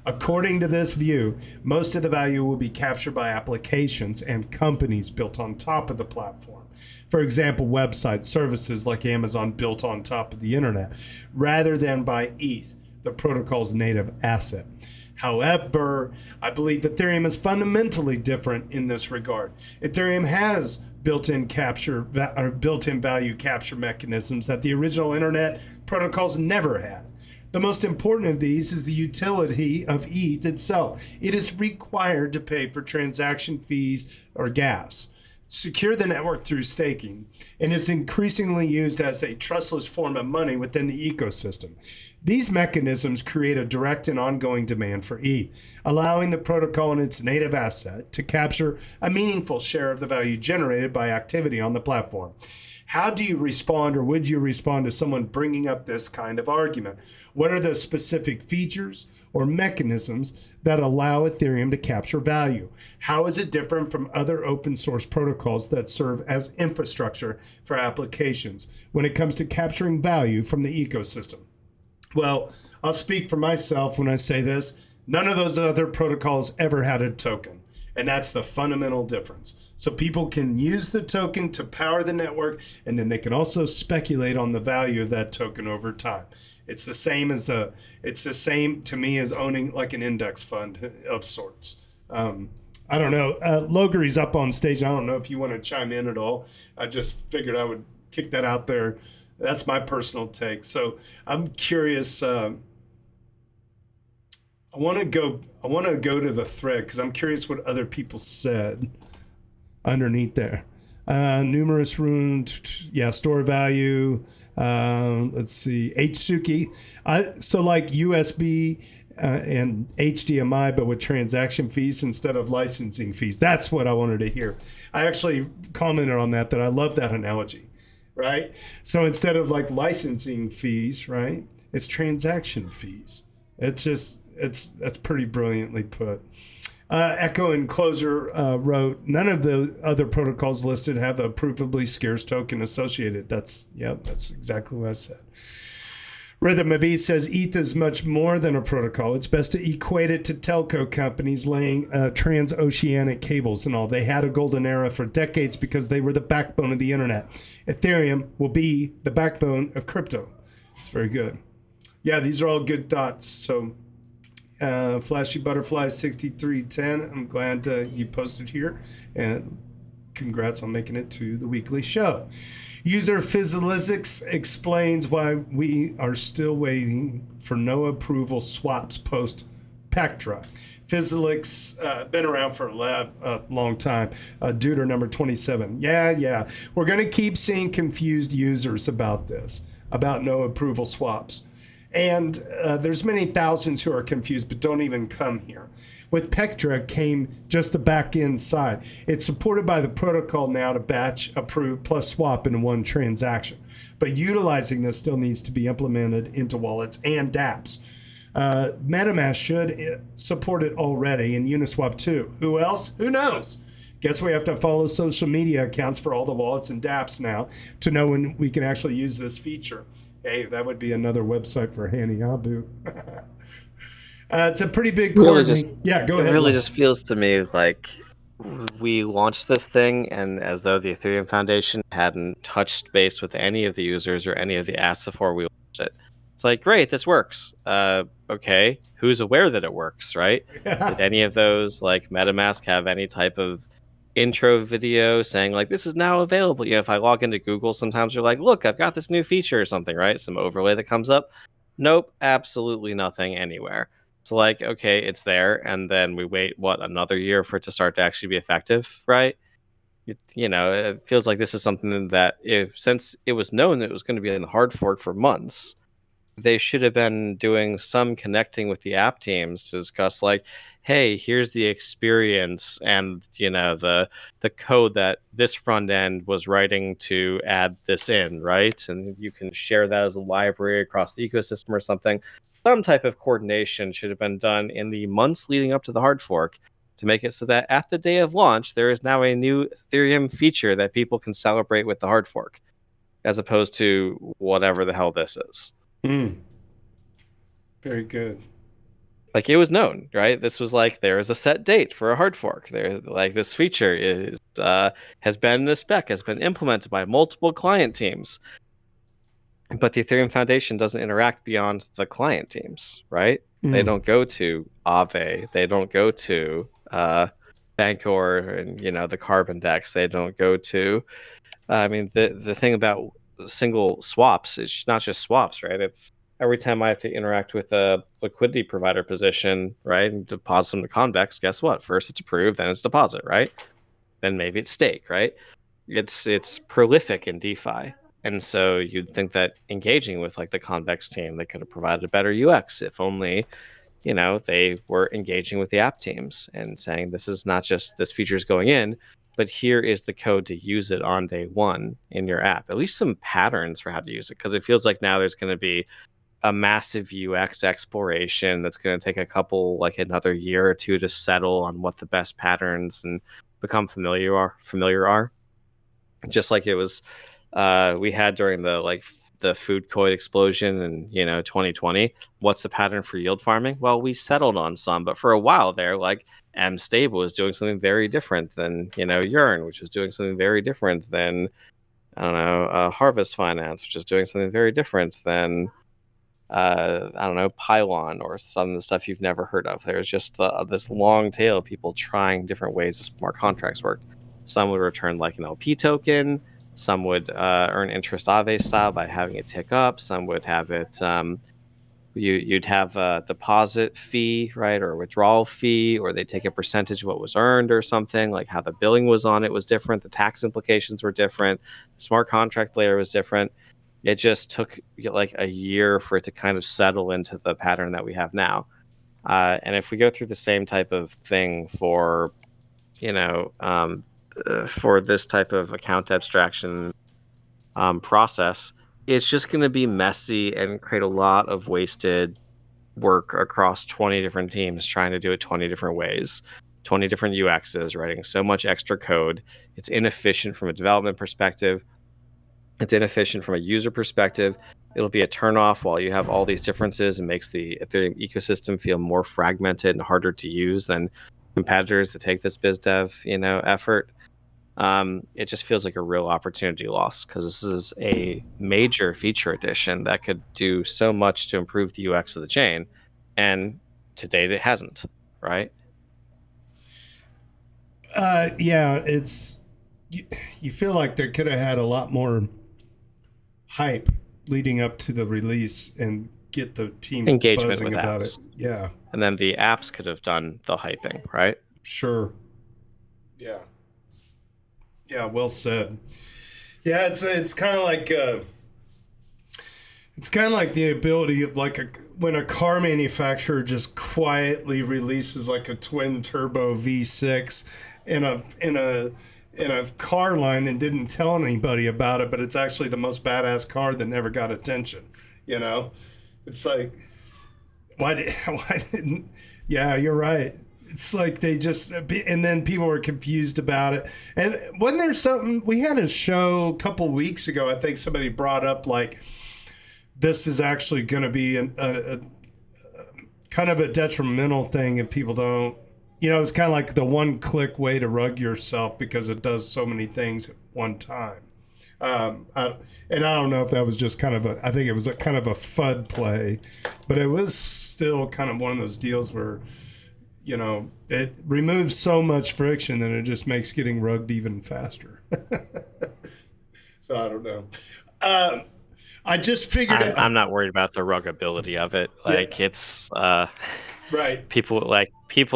According to this view, most of the value will be captured by applications and companies built on top of the platform. For example, website services like Amazon built on top of the internet, rather than by ETH, the protocol's native asset. However, I believe Ethereum is fundamentally different in this regard. Ethereum has built-in value capture mechanisms that the original internet protocols never had. The most important of these is the utility of ETH itself. It is required to pay for transaction fees or gas, secure the network through staking, and is increasingly used as a trustless form of money within the ecosystem. These mechanisms create a direct and ongoing demand for ETH, allowing the protocol and its native asset to capture a meaningful share of the value generated by activity on the platform. How do you respond, or would you respond to someone bringing up this kind of argument? What are the specific features or mechanisms that allow Ethereum to capture value? How is it different from other open source protocols that serve as infrastructure for applications when it comes to capturing value from the ecosystem? Well, I'll speak for myself when I say this. None of those other protocols ever had a token, and that's the fundamental difference. So people can use the token to power the network, and then they can also speculate on the value of that token over time. It's the same to me as owning like an index fund of sorts. I don't know. Logary's up on stage. I don't know if you want to chime in at all. I just figured I would kick that out there. That's my personal take. So I'm curious. I want to go to the thread because I'm curious what other people said underneath there. Numerous runes, store value. Let's see, Hsuki. So like USB and HDMI, but with transaction fees instead of licensing fees. That's what I wanted to hear. I actually commented on that I love that analogy, right? So instead of like licensing fees, right, it's transaction fees. That's pretty brilliantly put. Echo Enclosure wrote, none of the other protocols listed have a provably scarce token associated. That's exactly what I said. Rhythm of ETH says ETH is much more than a protocol. It's best to equate it to telco companies laying transoceanic cables and all. They had a golden era for decades because they were the backbone of the internet. Ethereum will be the backbone of crypto. It's very good. Yeah, these are all good thoughts. So Flashy Butterfly 6310, I'm glad you posted here, and congrats on making it to the weekly show. User Physilytics explains why we are still waiting for no approval swaps post Pectra. Physilytics been around for a long time. Duder number 27. Yeah. We're going to keep seeing confused users about this, about no approval swaps. And there's many thousands who are confused but don't even come here. With Pectra came just the back end side. It's supported by the protocol now to batch, approve, plus swap in one transaction. But utilizing this still needs to be implemented into wallets and dApps. MetaMask should support it already, and Uniswap too. Who else? Who knows? Guess we have to follow social media accounts for all the wallets and dApps now to know when we can actually use this feature. Hey, that would be another website for Hani Abu. It's a pretty big really go ahead. It really just feels to me like we launched this thing, and as though the Ethereum Foundation hadn't touched base with any of the users or any of the apps before we launched it. It's like, great, this works. Okay, who's aware that it works, right? Did any of those, like MetaMask, have any type of intro video saying like this is now available? If I log into Google, sometimes you're like, look, I've got this new feature or something, right? Some overlay that comes up. Nope, absolutely nothing anywhere. So like, okay, it's there, and then we wait another year for it to start to actually be effective, right? It feels like this is something that since it was known that it was going to be in the hard fork for months, they should have been doing some connecting with the app teams to discuss, like, hey, here's the experience and the code that this front end was writing to add this in, right? And you can share that as a library across the ecosystem or something. Some type of coordination should have been done in the months leading up to the hard fork to make it so that at the day of launch, there is now a new Ethereum feature that people can celebrate with the hard fork, as opposed to whatever the hell this is. Very good. Like, it was known, right? This was like, there is a set date for a hard fork. There, like, this feature is has been in a spec, has been implemented by multiple client teams. But the Ethereum Foundation doesn't interact beyond the client teams, right? They don't go to Aave. They don't go to Bancor and the Carbon Dex. They don't go to. I mean, the thing about single swaps is not just swaps, right? It's every time I have to interact with a liquidity provider position, right, and deposit them to Convex. Guess what? First it's approved, then it's deposit, right? Then maybe it's stake, right? It's prolific in DeFi. And so you'd think that engaging with like the Convex team, they could have provided a better UX if only, they were engaging with the app teams and saying, this is not just this feature is going in, but here is the code to use it on day one in your app. At least some patterns for how to use it, because it feels like now there's going to be a massive UX exploration that's going to take like another year or two to settle on what the best patterns and become familiar are. Just like it was we had during the food coin explosion in 2020. What's the pattern for yield farming? Well, we settled on some, but for a while there, like M Stable was doing something very different than Yearn, which was doing something very different than Harvest Finance, which is doing something very different than Pylon or some of the stuff you've never heard of. There's just this long tail of people trying different ways smart contracts work. Some would return like an LP token. Some would earn interest Aave style by having it tick up. Some would have it. You'd have a deposit fee, right, or a withdrawal fee, or they take a percentage of what was earned or something. Like how the billing was on it was different. The tax implications were different. The smart contract layer was different. It just took like a year for it to kind of settle into the pattern that we have now. And if we go through the same type of thing for this type of account abstraction process, it's just going to be messy and create a lot of wasted work across 20 different teams trying to do it 20 different ways, 20 different UXs, writing so much extra code. It's inefficient from a development perspective. It's inefficient from a user perspective. It'll be a turnoff while you have all these differences and makes the Ethereum ecosystem feel more fragmented and harder to use than competitors that take this biz dev, effort. It just feels like a real opportunity loss because this is a major feature addition that could do so much to improve the UX of the chain, and to date it hasn't, right? Yeah, it's you feel like they could have had a lot more hype leading up to the release and get the teams engagement buzzing with about apps. it. Yeah, and then the apps could have done the hyping, right? Sure. Yeah. Yeah, well said. Yeah, it's kind of like the ability of when a car manufacturer just quietly releases like a twin turbo V6 in a car line and didn't tell anybody about it, but it's actually the most badass car that never got attention. It's like why didn't? Yeah, you're right. It's like they just, and then people were confused about it. And wasn't there something, we had a show a couple weeks ago, I think somebody brought up like, this is actually going to be a kind of a detrimental thing if people don't, it's kind of like the one click way to rug yourself because it does so many things at one time. I don't know if that was just kind of I think it was a kind of a FUD play, but it was still kind of one of those deals where, it removes so much friction that it just makes getting rugged even faster. So I don't know. I just figured I'm not worried about the ruggability of it. Like, yeah. It's right. People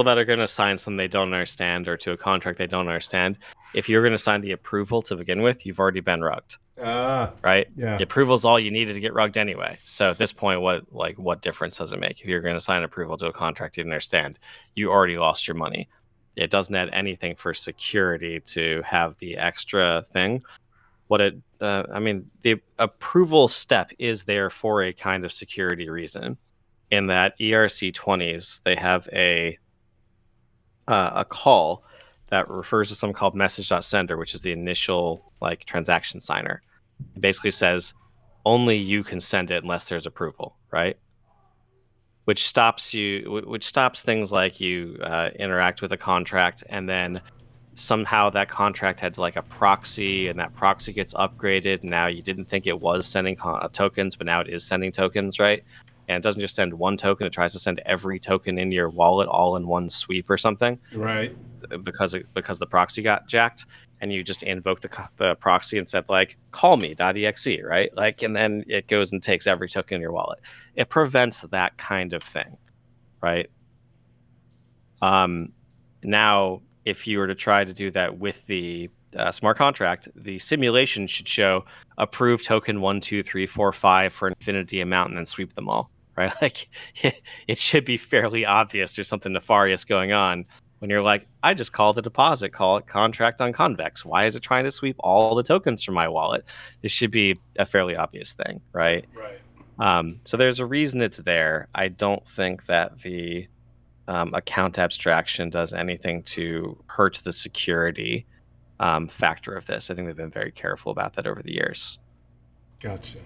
that are going to sign something they don't understand or to a contract they don't understand. If you're going to sign the approval to begin with, you've already been rugged. right? Yeah. The approval is all you needed to get rugged anyway. So at this point, what difference does it make if you're going to sign approval to a contract you didn't understand? You already lost your money. It doesn't add anything for security to have the extra thing. The approval step is there for a kind of security reason. In that ERC20s, they have a call that refers to something called message.sender, which is the initial transaction signer. It basically says only you can send it unless there's approval, right? Which stops things like you interact with a contract and then somehow that contract had a proxy and that proxy gets upgraded. Now you didn't think it was sending tokens, but now it is sending tokens, right? And it doesn't just send one token; it tries to send every token in your wallet all in one sweep or something. Right. Because the proxy got jacked, and you just invoke the proxy and said call me.exe, right? And then it goes and takes every token in your wallet. It prevents that kind of thing, right? Now, if you were to try to do that with the smart contract, the simulation should show approve token 1, 2, 3, 4, 5 for an infinity amount and then sweep them all, right? It should be fairly obvious there's something nefarious going on when you're I just called a deposit, call it contract on convex. Why is it trying to sweep all the tokens from my wallet? This should be a fairly obvious thing, right? Right. So there's a reason it's there. I don't think that the account abstraction does anything to hurt the security factor of this. I think they've been very careful about that over the years. Gotcha.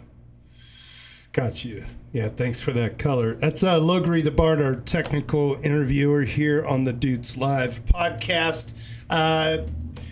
Yeah, thanks for that color. That's Logri the Bard, our technical interviewer here on the Doots Live podcast.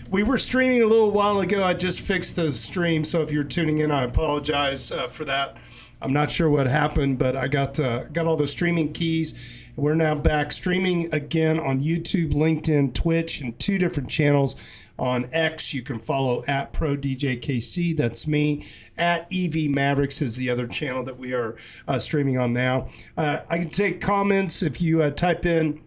We were streaming a little while ago. I just fixed the stream, so if you're tuning in, I apologize for that. I'm not sure what happened, but I got all the streaming keys. We're now back streaming again on YouTube, LinkedIn, Twitch, and 2 different channels. On X, you can follow at ProDJKC. That's me. At EV Mavericks is the other channel that we are streaming on now. I can take comments if you type in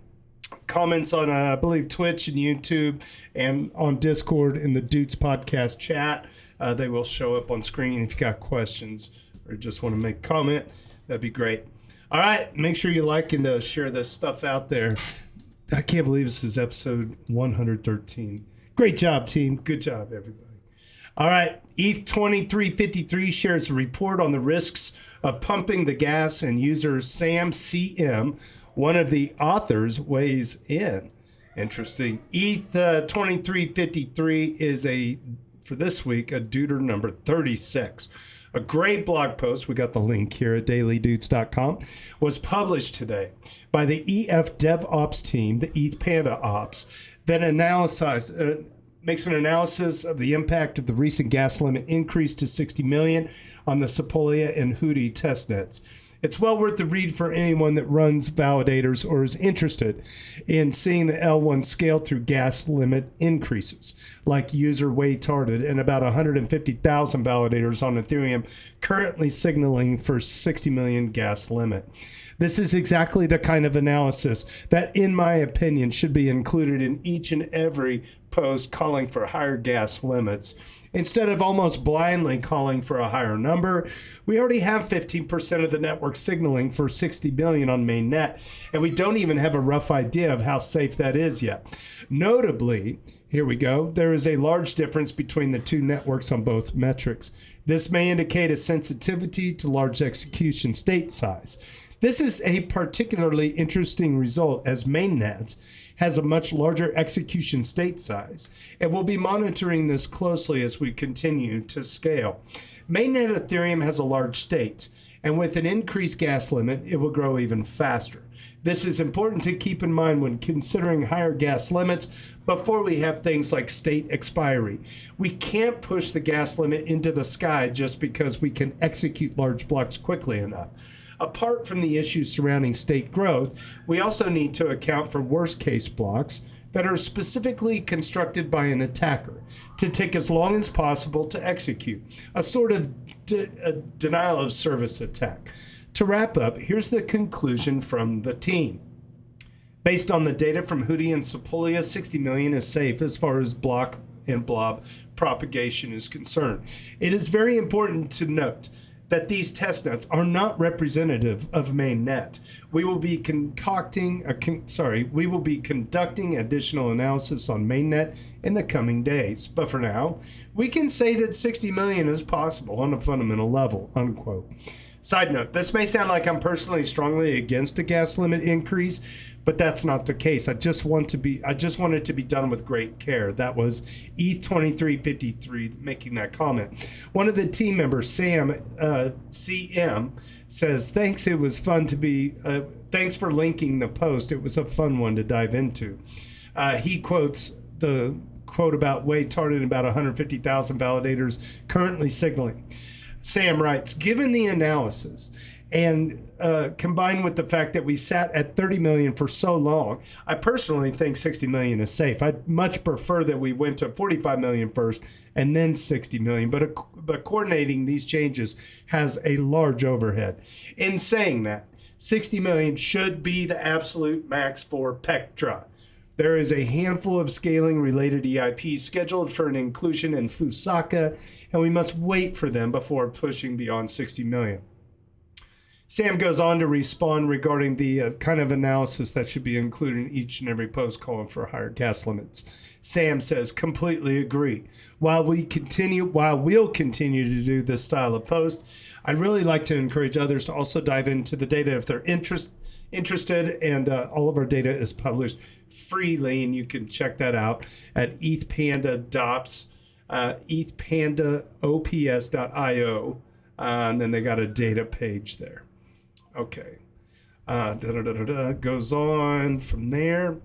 comments on, I believe, Twitch and YouTube and on Discord in the Doots podcast chat. They will show up on screen if you got questions or just want to make a comment. That'd be great. All right, make sure you like and share this stuff out there. I can't believe this is episode 113. Great job, team. Good job, everybody. All right, ETH2353 shares a report on the risks of pumping the gas, and user Sam CM, one of the authors, weighs in. Interesting. ETH2353 is for this week, a Duder number 36. A great blog post, we got the link here at dailydoots.com, was published today by the EF DevOps team, the ETH Panda Ops, that makes an analysis of the impact of the recent gas limit increase to 60 million on the Sepolia and Houthi testnets. It's well worth the read for anyone that runs validators or is interested in seeing the L1 scale through gas limit increases, like user Waytarded and about 150,000 validators on Ethereum currently signaling for 60 million gas limit. This is exactly the kind of analysis that, in my opinion, should be included in each and every post calling for higher gas limits. Instead of almost blindly calling for a higher number, we already have 15% of the network signaling for 60 billion on mainnet, and we don't even have a rough idea of how safe that is yet. Notably, here we go, there is a large difference between the 2 networks on both metrics. This may indicate a sensitivity to large execution state size. This is a particularly interesting result as mainnet has a much larger execution state size, and we'll be monitoring this closely as we continue to scale. Mainnet Ethereum has a large state, and with an increased gas limit, it will grow even faster. This is important to keep in mind when considering higher gas limits before we have things like state expiry. We can't push the gas limit into the sky just because we can execute large blocks quickly enough. Apart from the issues surrounding state growth, we also need to account for worst-case blocks that are specifically constructed by an attacker to take as long as possible to execute, a sort of denial of service attack. To wrap up, here's the conclusion from the team. Based on the data from Houthi and Sepolia, 60 million is safe as far as block and blob propagation is concerned. It is very important to note that these testnets are not representative of mainnet. We will be conducting additional analysis on mainnet in the coming days. But for now, we can say that 60 million is possible on a fundamental level, unquote. Side note, this may sound like I'm personally strongly against a gas limit increase, but that's not the case. I just want it to be done with great care. That was ETH2353 making that comment. One of the team members, Sam CM, says, thanks, it was fun to be, thanks for linking the post. It was a fun one to dive into. He quotes the quote about Wade targeting about 150,000 validators currently signaling. Sam writes, given the analysis and combined with the fact that we sat at 30 million for so long, I personally think 60 million is safe. I'd much prefer that we went to 45 million first and then 60 million, but coordinating these changes has a large overhead. In saying that, 60 million should be the absolute max for Pectra. There is a handful of scaling related EIPs scheduled for an inclusion in Fusaka, and we must wait for them before pushing beyond 60 million. Sam goes on to respond regarding the kind of analysis that should be included in each and every post calling for higher gas limits. Sam says, completely agree. While we'll continue to do this style of post, I'd really like to encourage others to also dive into the data if they're interested, and all of our data is published freely, and you can check that out at ethpandaops.io, and then they got a data page there. Okay. Goes on from there.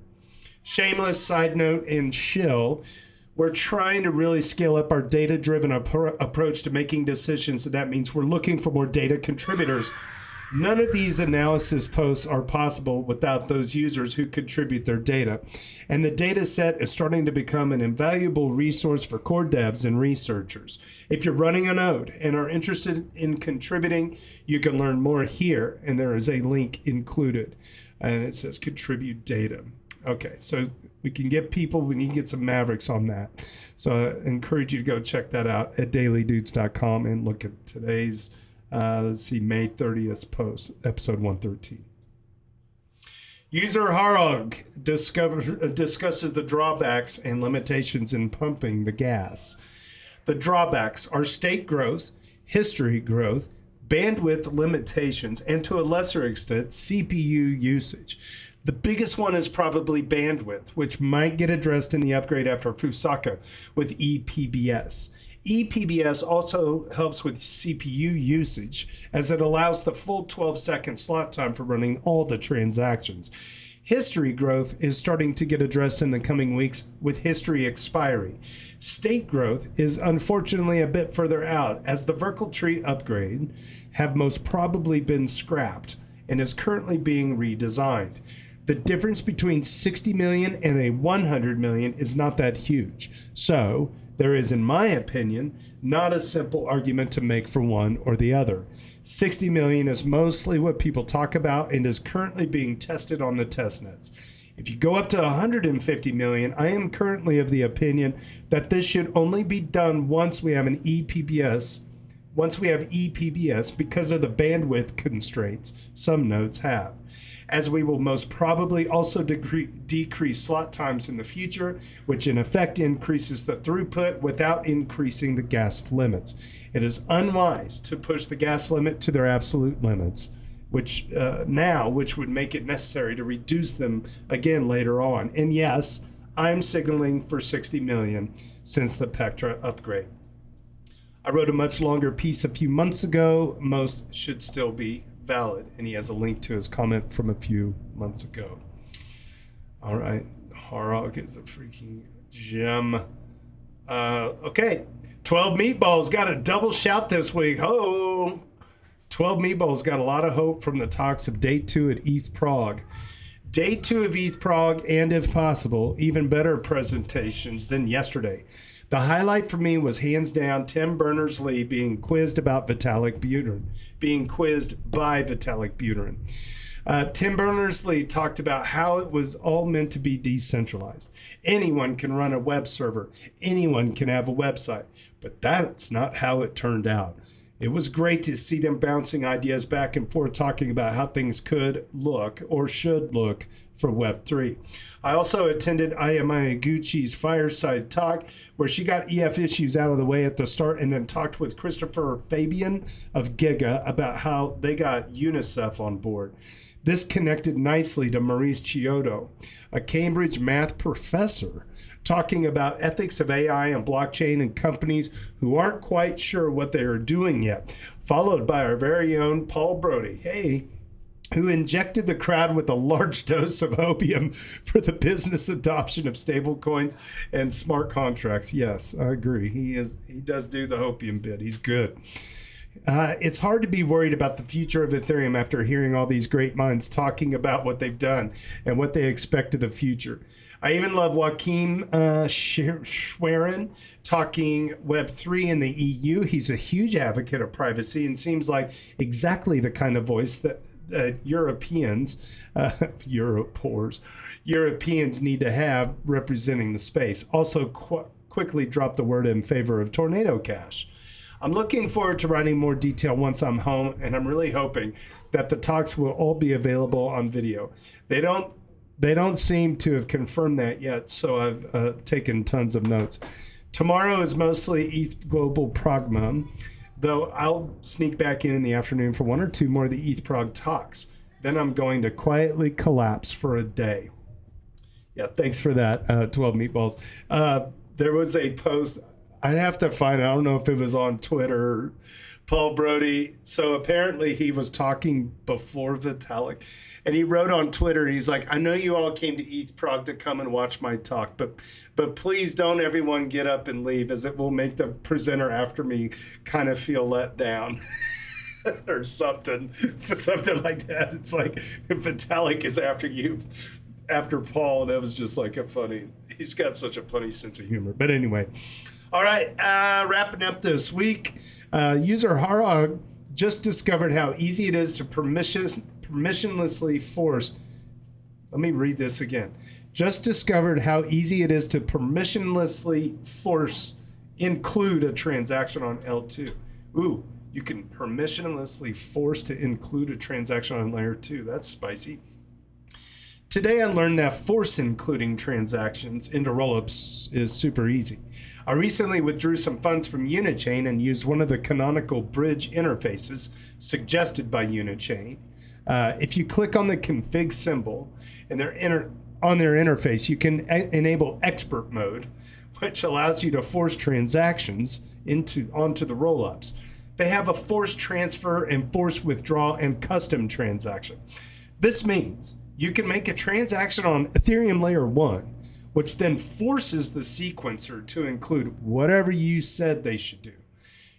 Shameless side note in Shill, we're trying to really scale up our data-driven approach to making decisions, and that means we're looking for more data contributors. None of these analysis posts are possible without those users who contribute their data. And the data set is starting to become an invaluable resource for core devs and researchers. If you're running a node and are interested in contributing, you can learn more here, and there is a link included. And it says contribute data. Okay, so we can get people, we need to get some mavericks on that. So I encourage you to go check that out at dailydoots.com and look at today's let's see, May 30th post, episode 113. User Harog discusses the drawbacks and limitations in pumping the gas. The drawbacks are state growth, history growth, bandwidth limitations, and to a lesser extent, CPU usage. The biggest one is probably bandwidth, which might get addressed in the upgrade after Fusaka with ePBS. ePBS also helps with CPU usage as it allows the full 12-second slot time for running all the transactions. History growth is starting to get addressed in the coming weeks with history expiry. State growth is unfortunately a bit further out, as the Verkle tree upgrade have most probably been scrapped and is currently being redesigned. The difference between 60 million and a 100 million is not that huge. So there is, in my opinion, not a simple argument to make for one or the other. 60 million is mostly what people talk about and is currently being tested on the testnets. If you go up to 150 million, I am currently of the opinion that this should only be done once we have an ePBS, because of the bandwidth constraints some nodes have, as we will most probably also decrease slot times in the future, which in effect increases the throughput without increasing the gas limits. It is unwise to push the gas limit to their absolute limits, which would make it necessary to reduce them again later on. And yes, I'm signaling for 60 million since the Pectra upgrade. I wrote a much longer piece a few months ago. Most should still be valid, and he has a link to his comment from a few months ago. All right, Harog is a freaking gem. Okay, 12 Meatballs got a double shout this week. Oh, 12 Meatballs got a lot of hope from the talks of day 2 at ETH Prague. Day 2 of ETH Prague, and if possible, even better presentations than yesterday. The highlight for me was hands down Tim Berners-Lee being quizzed by Vitalik Buterin. Tim Berners-Lee talked about how it was all meant to be decentralized. Anyone can run a web server. Anyone can have a website. But that's not how it turned out. It was great to see them bouncing ideas back and forth, talking about how things could look or should look for Web3. I also attended Aya Miyaguchi's fireside talk, where she got EF issues out of the way at the start and then talked with Christopher Fabian of Giga about how they got UNICEF on board. This connected nicely to Maurice Chiodo, a Cambridge math professor, talking about ethics of AI and blockchain and companies who aren't quite sure what they are doing yet, followed by our very own Paul Brody, who injected the crowd with a large dose of opium for the business adoption of stable coins and smart contracts. Yes, I agree. He does do the opium bit. He's good. It's hard to be worried about the future of Ethereum after hearing all these great minds talking about what they've done and what they expect of the future. I even love Joachim Schwerin talking Web3 in the EU. He's a huge advocate of privacy and seems like exactly the kind of voice that Europeans need to have representing the space. Also quickly dropped the word in favor of Tornado Cash. I'm looking forward to writing more detail once I'm home, and I'm really hoping that the talks will all be available on video. They don't seem to have confirmed that yet, so I've taken tons of notes. Tomorrow is mostly ETH Global Pragma, though I'll sneak back in the afternoon for one or two more of the ETH Prog talks. Then I'm going to quietly collapse for a day. Yeah, thanks for that, 12 Meatballs. There was a post, I have to find it, I don't know if it was on Twitter or Paul Brody. So apparently he was talking before Vitalik, and he wrote on Twitter, he's like, I know you all came to ETH Prog to come and watch my talk, but please don't everyone get up and leave, as it will make the presenter after me kind of feel let down. Or something like that. It's like if Vitalik is after you, after Paul, and that was just like he's got such a funny sense of humor. But anyway, all right, wrapping up this week, user Harog just discovered how easy it is to permissionlessly force. Let me read this again. Just discovered how easy it is to permissionlessly include a transaction on L2. Ooh, you can permissionlessly force to include a transaction on layer 2. That's spicy. Today I learned that force including transactions into rollups is super easy. I recently withdrew some funds from Unichain and used one of the canonical bridge interfaces suggested by Unichain. If you click on the config symbol in on their interface, you can enable expert mode, which allows you to force transactions onto the rollups. They have a force transfer and force withdrawal and custom transaction. This means you can make a transaction on Ethereum layer 1, which then forces the sequencer to include whatever you said they should do.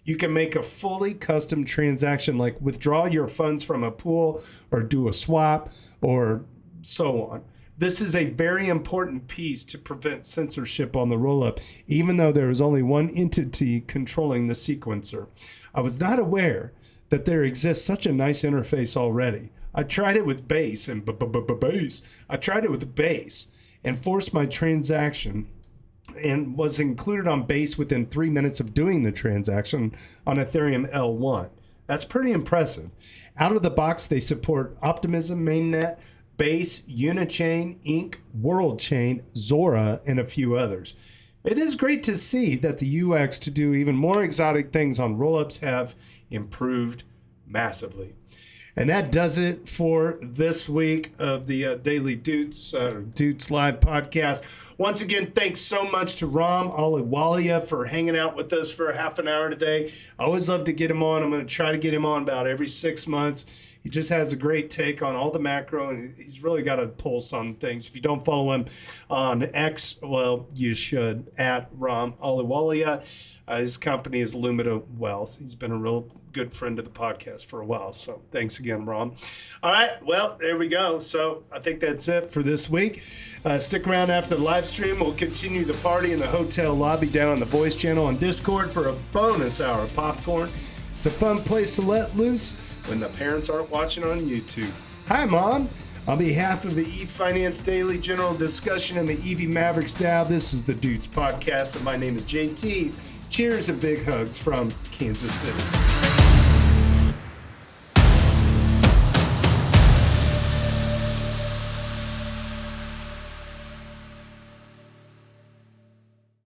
You can make a fully custom transaction, like withdraw your funds from a pool or do a swap or so on. This is a very important piece to prevent censorship on the rollup, even though there is only one entity controlling the sequencer. I was not aware that there exists such a nice interface already. I tried it with Base and forced my transaction and was included on Base within 3 minutes of doing the transaction on Ethereum L1. That's pretty impressive. Out of the box, they support Optimism, Mainnet, Base, Unichain, Inc., WorldChain, Zora, and a few others. It is great to see that the UX to do even more exotic things on rollups have improved massively. And that does it for this week of the Daily Doots, Doots Live podcast. Once again, thanks so much to Ram Ahluwalia for hanging out with us for a half an hour today. I always love to get him on. I'm going to try to get him on about every 6 months. He just has a great take on all the macro, and he's really got a pulse on things. If you don't follow him on X, well, you should, at Ram Ahluwalia. His company is Lumida Wealth. He's been a real good friend of the podcast for a while. So thanks again, Ram. All right. Well, there we go. So I think that's it for this week. Stick around after the live stream. We'll continue the party in the hotel lobby down on the voice channel on Discord for a bonus hour of popcorn. It's a fun place to let loose when the parents aren't watching on YouTube. Hi, Mom. On behalf of the ETH Finance Daily General Discussion and the EV Mavericks DAO, this is the Doots Podcast, and my name is JT. Cheers and big hugs from Kansas City.